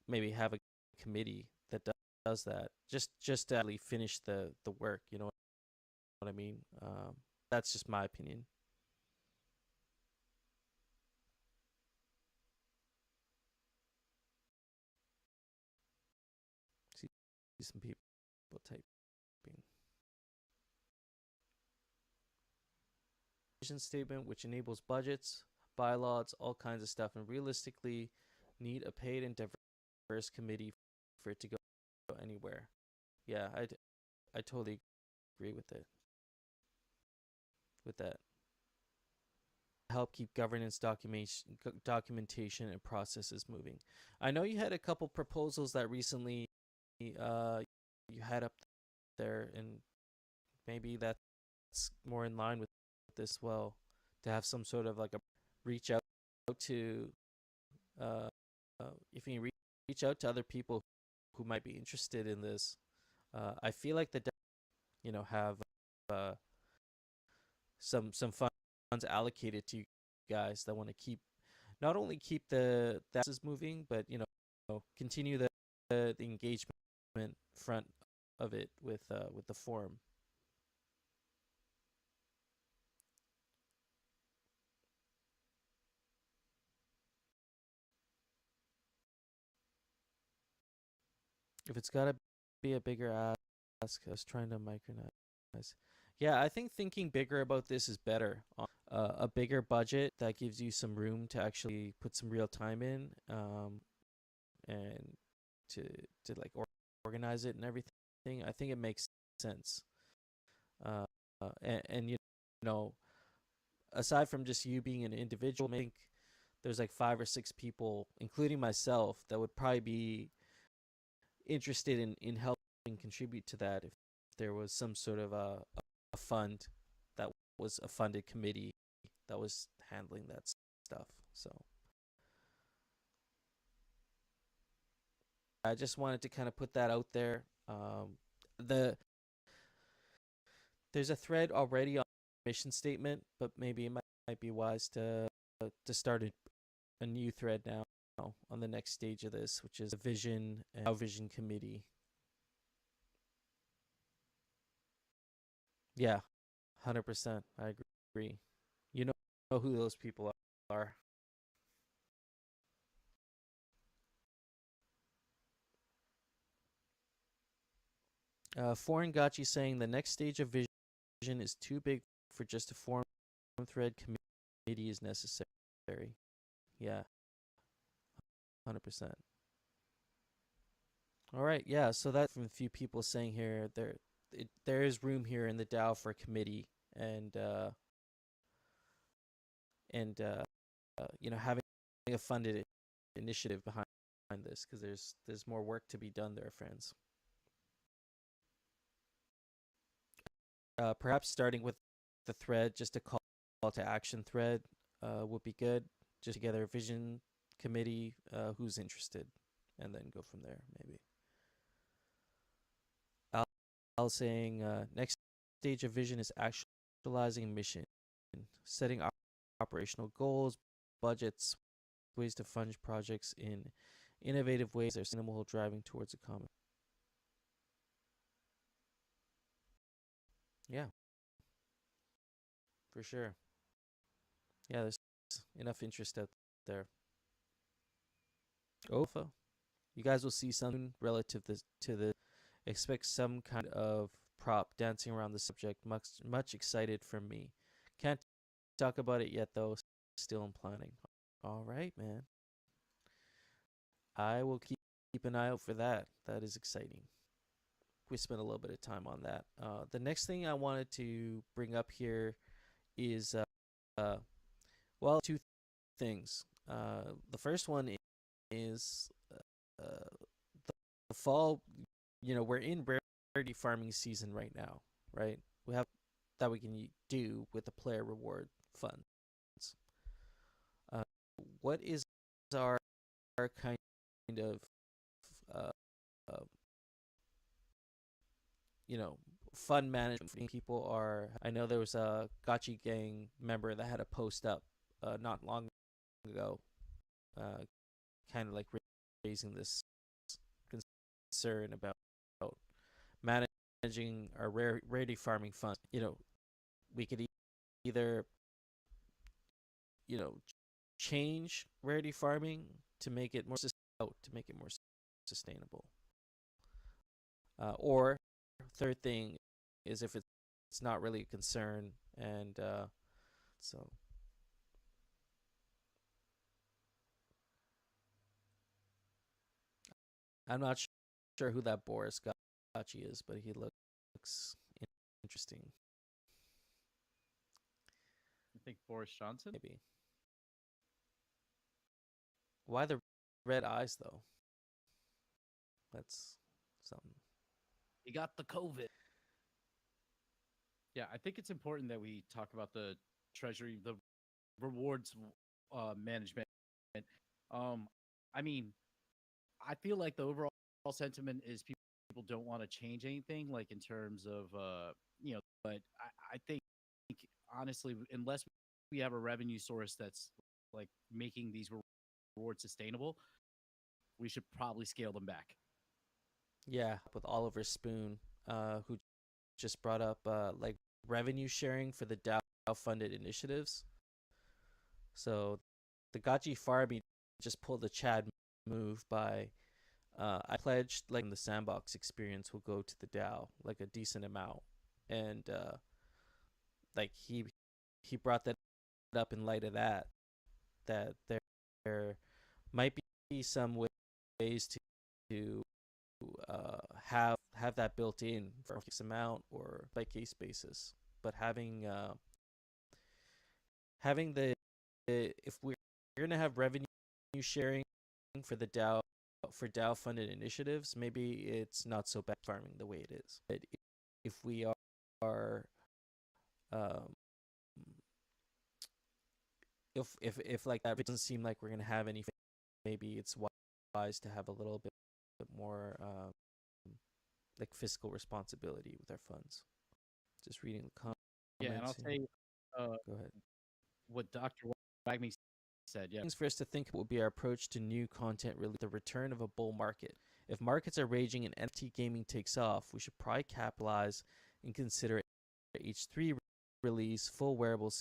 maybe have a committee that does that, just to really finish the work. You know what I mean? That's just my opinion. See some people typing. Vision statement, which enables budgets, bylaws, all kinds of stuff, and realistically, need a paid and diverse committee for it to go anywhere. Yeah, I totally agree with it. With that, help keep governance documentation and processes moving. I know you had a couple proposals that recently you had up there, and maybe that's more in line with this. Well, to have some sort of like a reach out to if you reach out to other people who might be interested in this. I feel like the have some funds allocated to you guys that want to keep not only keep the is moving, but continue the engagement front of it with the forum. If it's gotta be a bigger ask, I was trying to micronize. Yeah, I think thinking bigger about this is better. A bigger budget that gives you some room to actually put some real time in, and to like organize it and everything. I think it makes sense. And aside from just you being an individual, I think there's like 5 or 6 people, including myself, that would probably be interested in helping contribute to that if there was some sort of a fund that was a funded committee that was handling that stuff. So I just wanted to kind of put that out there. There's a thread already on the mission statement, but maybe it might be wise to start a new thread now on the next stage of this, which is a vision and DAO vision committee. Yeah, 100%. I agree. You know who those people are. Foreign Gotchi saying the next stage of vision is too big for just a forum thread committee is necessary. Yeah, 100%. All right, yeah. So that from a few people saying here there is room here in the DAO for a committee, and having a funded initiative behind this, because there's more work to be done there, friends. Perhaps starting with the thread, just a call to action thread would be good. Just together a vision committee, who's interested, and then go from there, maybe. Al saying next stage of vision is actualizing mission, setting operational goals, budgets, ways to fund projects in innovative ways that are sustainable, driving towards a common. Yeah, for sure. Yeah, there's enough interest out there. OFA, you guys will see something relative to the expect some kind of prop dancing around the subject. Much excited from me. Can't talk about it yet though. Still in planning. All right, man. I will keep an eye out for that. That is exciting. We spent a little bit of time on that. The next thing I wanted to bring up here is, well, 2 things. The first one is the fall. We're in rarity farming season right now, right? We have that we can do with the player reward funds. What is our kind of fund management? People are. I know there was a Gotchi gang member that had a post up not long ago, kind of like raising this concern about managing our rarity farming fund. We could either change rarity farming to make it more sustainable, or third thing is if it's not really a concern, and so I'm not sure who that Boris Gotchi is, but he looks interesting. I think Boris Johnson. Maybe. Why the red eyes though? That's something. He got the COVID. Yeah, I think it's important that we talk about the treasury, the rewards management. I mean, I feel like the overall sentiment is people don't want to change anything, like in terms of But I think honestly, unless we have a revenue source that's like making these rewards sustainable, we should probably scale them back. Yeah, with Oliver Spoon, who just brought up like revenue sharing for the DAO funded initiatives. So the Gotchi Farby just pulled a Chad move by I pledged like the sandbox experience will go to the DAO, like a decent amount. And like he brought that up in light of that there might be some ways to have that built in for a fixed amount or by case basis, but having the if we're gonna have revenue sharing for the DAO for DAO funded initiatives, maybe it's not so bad farming the way it is. But if we are if like that, it doesn't seem like we're gonna have any, maybe it's wise to have a little bit more like fiscal responsibility with our funds. Just reading the comments. Yeah, and I'll tell you, go ahead. What Dr. Wagme said. Yeah. Things for us to think will be our approach to new content release, the return of a bull market. If markets are raging and NFT gaming takes off, we should probably capitalize and consider H3 release, full wearable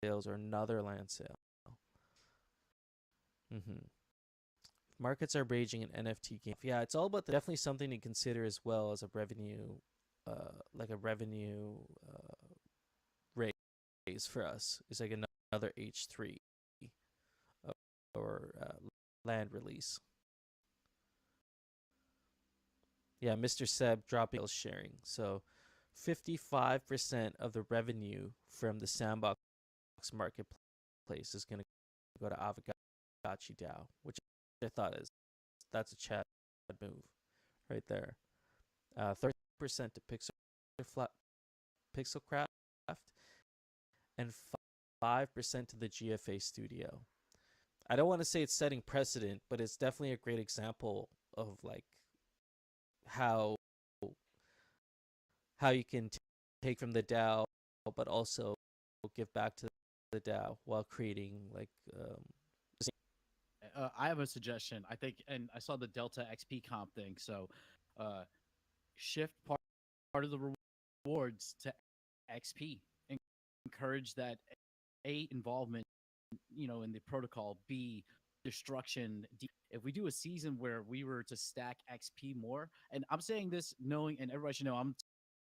sales, or another land sale. Markets are raging in NFT game. Yeah, it's all about definitely something to consider as well as a revenue, like a revenue raise for us. It's like another H3 or land release. Yeah, Mr. Seb dropping sharing. So 55% of the revenue from the sandbox marketplace is going to go to Aavegotchi DAO, which I thought that's a Chad move right there. 30% to Pixelcraft and 5% to the GFA studio. I don't want to say it's setting precedent, but it's definitely a great example of like how you can take from the DAO, but also give back to the DAO while creating like. I have a suggestion. I think, and I saw the Delta XP comp thing. So, shift part of the rewards to XP. Encourage that involvement, in the protocol. B, destruction. If we do a season where we were to stack XP more, and I'm saying this knowing, and everybody should know I'm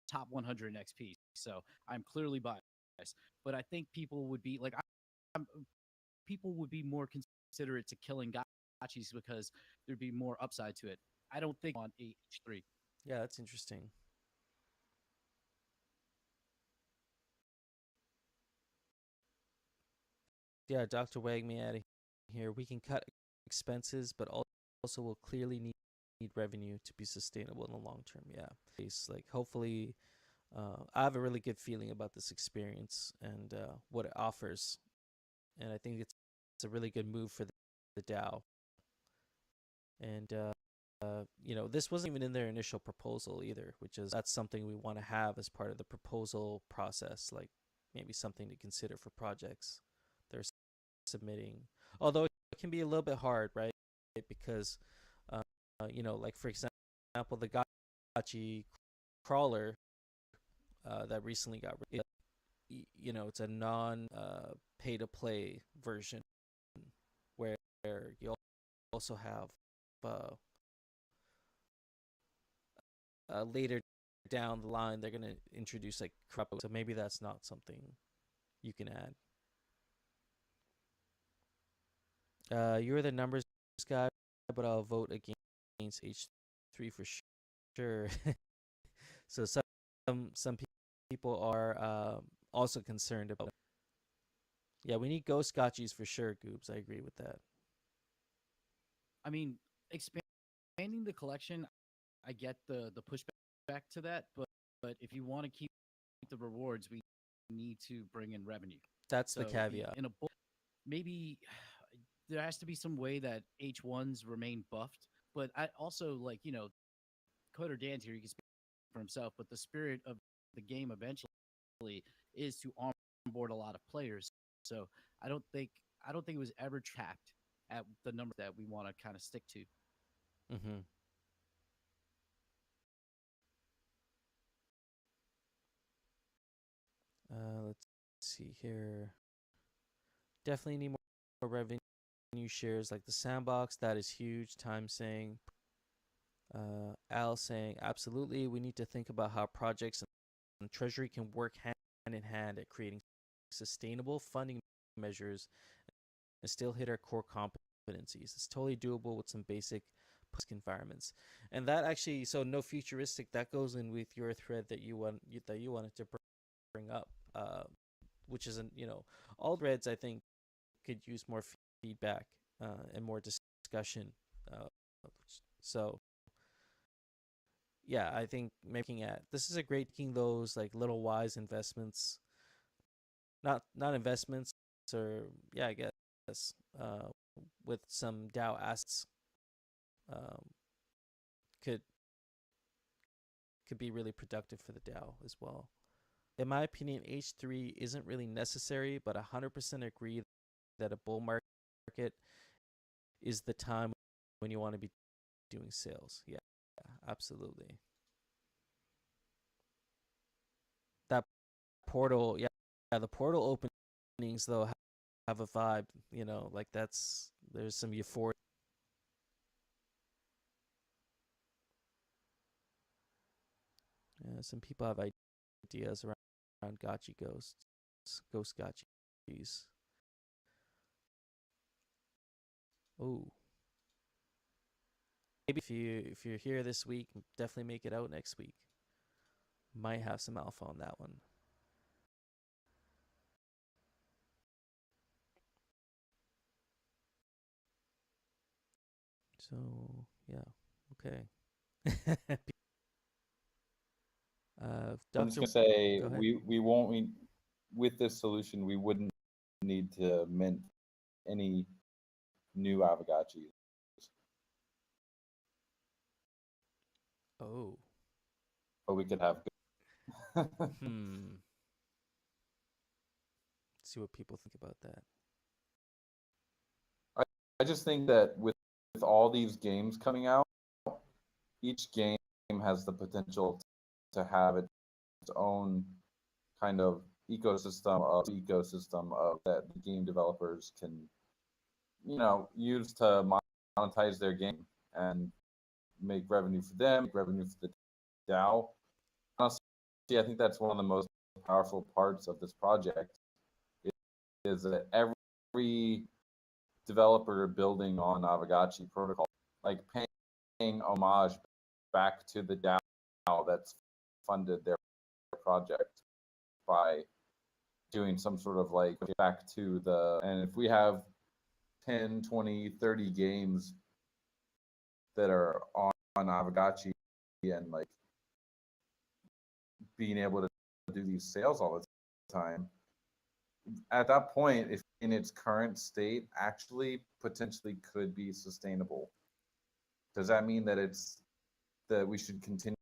top 100 in XP, so I'm clearly biased. But I think people would be like, people would be more considerate to killing Gotchis because there'd be more upside to it. I don't think on H3. Yeah, that's interesting. Yeah, Dr. Wagme out of here. We can cut expenses, but also will clearly need revenue to be sustainable in the long term. Yeah, it's like hopefully, I have a really good feeling about this experience and what it offers, and I think it's a really good move for the DAO. And this wasn't even in their initial proposal either, which is that's something we want to have as part of the proposal process, like maybe something to consider for projects they're submitting. Although it can be a little bit hard, right? Because like for example, the Gotchi crawler that recently got it's a non pay to play version where you also have later down the line they're going to introduce like crypto, so maybe that's not something you can add. You're the numbers guy, but I'll vote against H3 H3 for sure. So some people are also concerned about. Yeah, we need ghost gotchis for sure, Goobs. I agree with that. I mean, expanding the collection, I get the pushback to that, but if you want to keep the rewards, we need to bring in revenue. That's the caveat. In a book, maybe there has to be some way that H1s remain buffed, but I also Coder Dan's here, he can speak for himself, but the spirit of the game eventually is to onboard a lot of players. So I don't think it was ever capped at the number that we want to kind of stick to. Mm-hmm. Let's see here. Definitely need more revenue shares like the sandbox. That is huge. Time saying. Al saying, absolutely, we need to think about how projects and Treasury can work hand in hand at creating sustainable funding measures and still hit our core competencies. It's totally doable with some basic environments. And that actually, so no futuristic, that goes in with your thread that you wanted to bring up, which isn't, all threads I think could use more feedback and more discussion. So yeah, I think making this is a great making those like little wise investments, not investments, or yeah, I guess with some DAO assets could be really productive for the DAO as well. In my opinion, H3 isn't really necessary, but 100% agree that a bull market is the time when you want to be doing sales. Yeah, absolutely. That portal, yeah, the portal openings though have a vibe, like there's some euphoria. Yeah, some people have ideas around gotchi ghost gotchis. Oh, maybe if you're here this week, definitely make it out next week. Might have some alpha on that one. So yeah, okay. I'm just gonna say we won't with this solution we wouldn't need to mint any new Aavegotchis. Oh. But we could have. See what people think about that. I just think that with all these games coming out, each game has the potential to have its own kind of ecosystem of that the game developers can, use to monetize their game and make revenue for them, make revenue for the DAO. Honestly, I think that's one of the most powerful parts of this project is that every developer building on Aavegotchi protocol, like paying homage back to the DAO that's funded their project by doing some sort of like back to and if we have 10, 20, 30 games that are on Aavegotchi and like being able to do these sales all the time, at that point, if in its current state actually potentially could be sustainable, does that mean that we should continue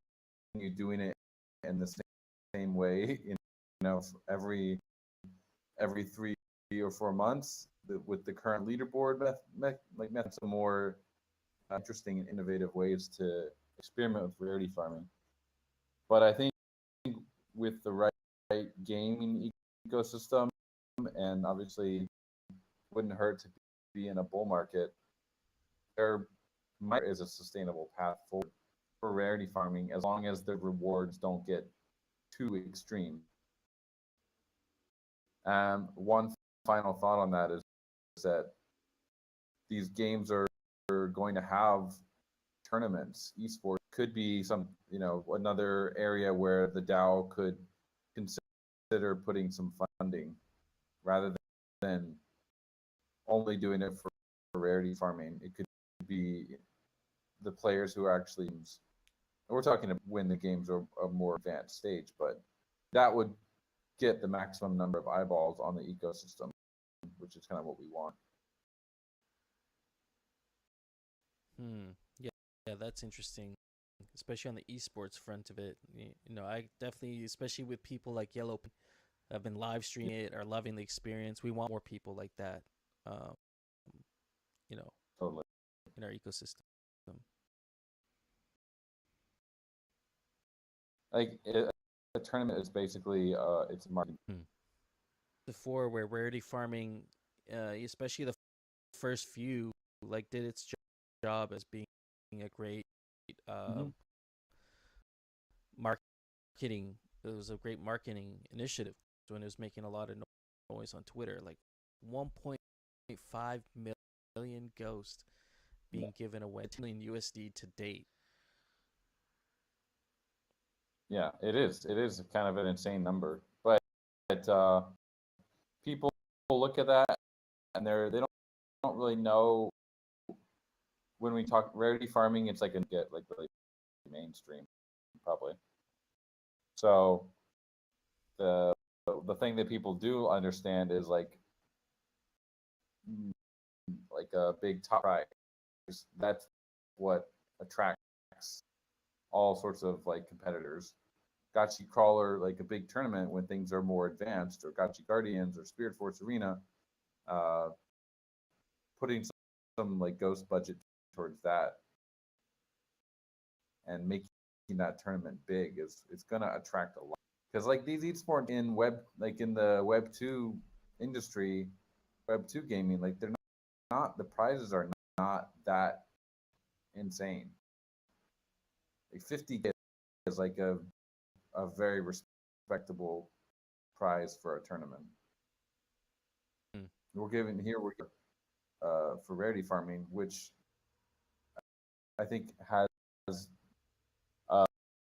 doing it in the same way, every 3 or 4 months with the current leaderboard methods, some more interesting and innovative ways to experiment with rarity farming? But I think with the right gaming ecosystem, and obviously wouldn't hurt to be in a bull market, there is a sustainable path forward for rarity farming as long as the rewards don't get too extreme. One final thought on that is that these games are going to have tournaments. Esports could be some, another area where the DAO could consider putting some funding rather than only doing it for rarity farming. It could be the players who are actually, we're talking about when the games are a more advanced stage, but that would get the maximum number of eyeballs on the ecosystem, which is kind of what we want. Yeah, that's interesting, especially on the esports front of it. I definitely, especially with people like Yellow, have been live streaming it, are loving the experience. We want more people like that, Totally. in our ecosystem. Like a tournament is basically it's a marketing. Before, where rarity farming, especially the first few, like did its job as being a great marketing. It was a great marketing initiative when it was making a lot of noise on Twitter. Like 1.5 million ghosts being given away, $10 million USD to date. Yeah, it is. It is kind of an insane number, but people look at that and they don't really know. When we talk rarity farming, it's like get like really mainstream, probably. So the thing that people do understand is like a big top prize. That's what attracts all sorts of like competitors. Gotchi Crawler, like a big tournament when things are more advanced, or Gotchi Guardians or Spirit Force Arena, putting some like ghost budget towards that and making that tournament big it's gonna attract a lot, because like these esports in the Web 2 industry, Web 2 gaming, like they're not the prizes are not that insane. Like 50K is like a very respectable prize for a tournament. We're for rarity farming, which I think has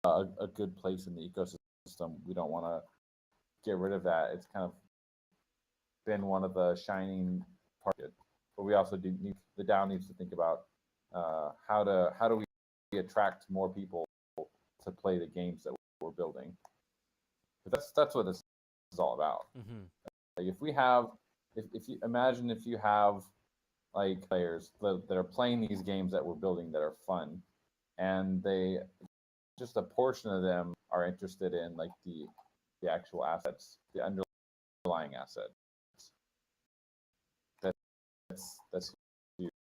a good place in the ecosystem. We don't want to get rid of that. It's kind of been one of the shining parts, but we also the DAO needs to think about how do we attract more people to play the games that we're building. That's what this is all about. Like if you imagine if you have like players that are playing these games that we're building that are fun, and just a portion of them are interested in like the actual assets, the underlying assets. That's huge.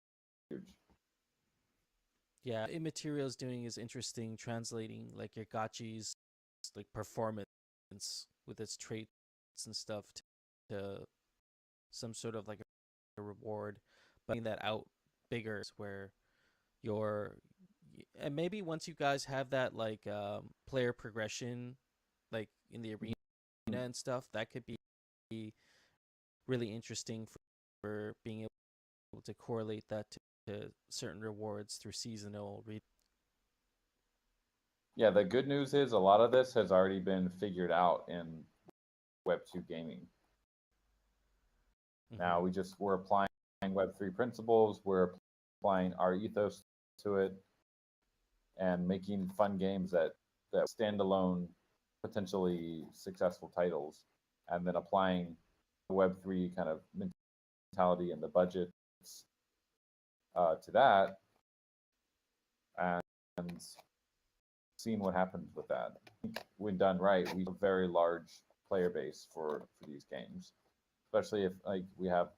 Yeah, Immaterial's doing is interesting, translating like your Gotchi's like performance with its traits and stuff to some sort of like a reward, but that out bigger is where and maybe once you guys have that like player progression like in the arena and stuff, that could be really interesting for being able to correlate that to certain rewards through seasonal Yeah, the good news is a lot of this has already been figured out in Web 2 gaming. Now we're applying Web 3 principles, we're applying our ethos to it, and making fun games that standalone, potentially successful titles, and then applying the Web 3 kind of mentality and the budgets to that, and seeing what happens with that. When done right, we have a very large player base for these games, especially if like we have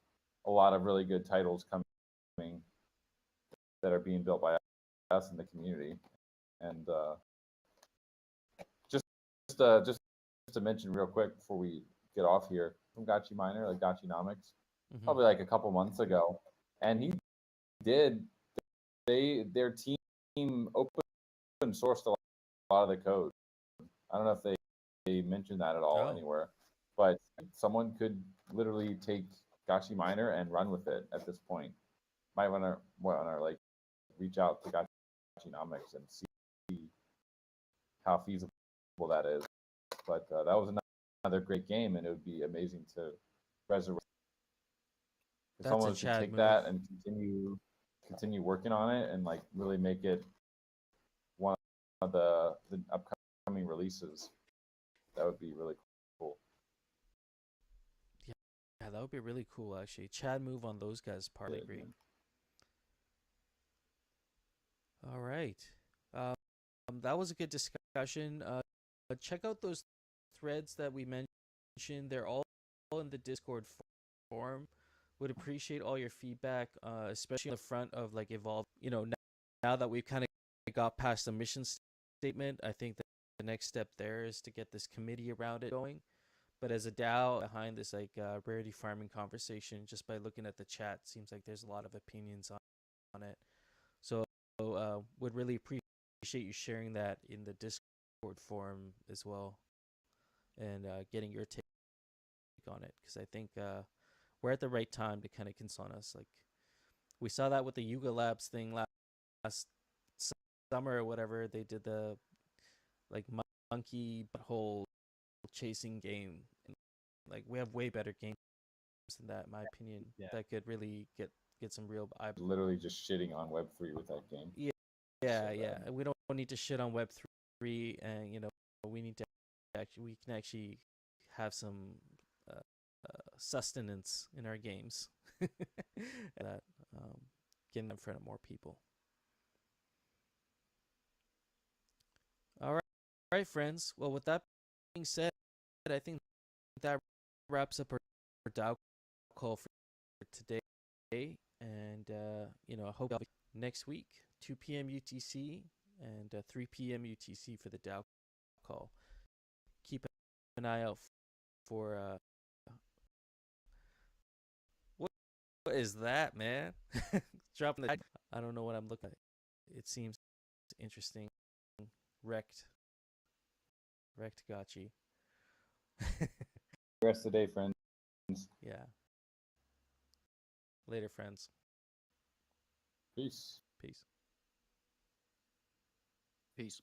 a lot of really good titles coming that are being built by us in the community. And just to mention real quick before we get off here, from Gotchi Miner, like Gotchinomics, probably like a couple months ago, and their team open sourced a lot of the code. I don't know if they mentioned that at all anywhere, but someone could literally take Gotchi Miner and run with it at this point. Might want to like reach out to Gotchinomics and see how feasible that is. But that was another great game, and it would be amazing to resurrect. If someone was to take that and continue working on it and like really make it one of the upcoming releases, that would be really cool. Yeah, that would be really cool actually. Chad move on those guys part. I agree. All right. That was a good discussion. Check out those threads that we mentioned. They're all in the Discord forum. Would appreciate all your feedback, especially on the front of like Evolve. You know, now that we've kind of got past the mission statement, I think that the next step there is to get this committee around it going. But as a DAO behind this like rarity farming conversation, just by looking at the chat, seems like there's a lot of opinions on it. So would really appreciate you sharing that in the Discord forum as well, and getting your take on it, because I think we're at the right time to kind of consult us. Like we saw that with the Yuga Labs thing last summer or whatever. They did the like monkey butthole chasing game. Like we have way better games than that, in my opinion. Yeah. That could really get some real. Literally just shitting on Web3 with that game. Yeah. We don't need to shit on Web3, and you know we need to we can actually have some sustenance in our games. That getting in front of more people. All right, friends. Well, with that being said, I think that wraps up our DAO call for today. And you know, I hope next week, 2 p.m. UTC and 3 p.m. UTC for the DAO call. Keep an eye out for what is that, man? Dropping the. I don't know what I'm looking at. It seems interesting. Wrecked Gotchi. Rest of the day, friends. Yeah. Later, friends. Peace. Peace. Peace.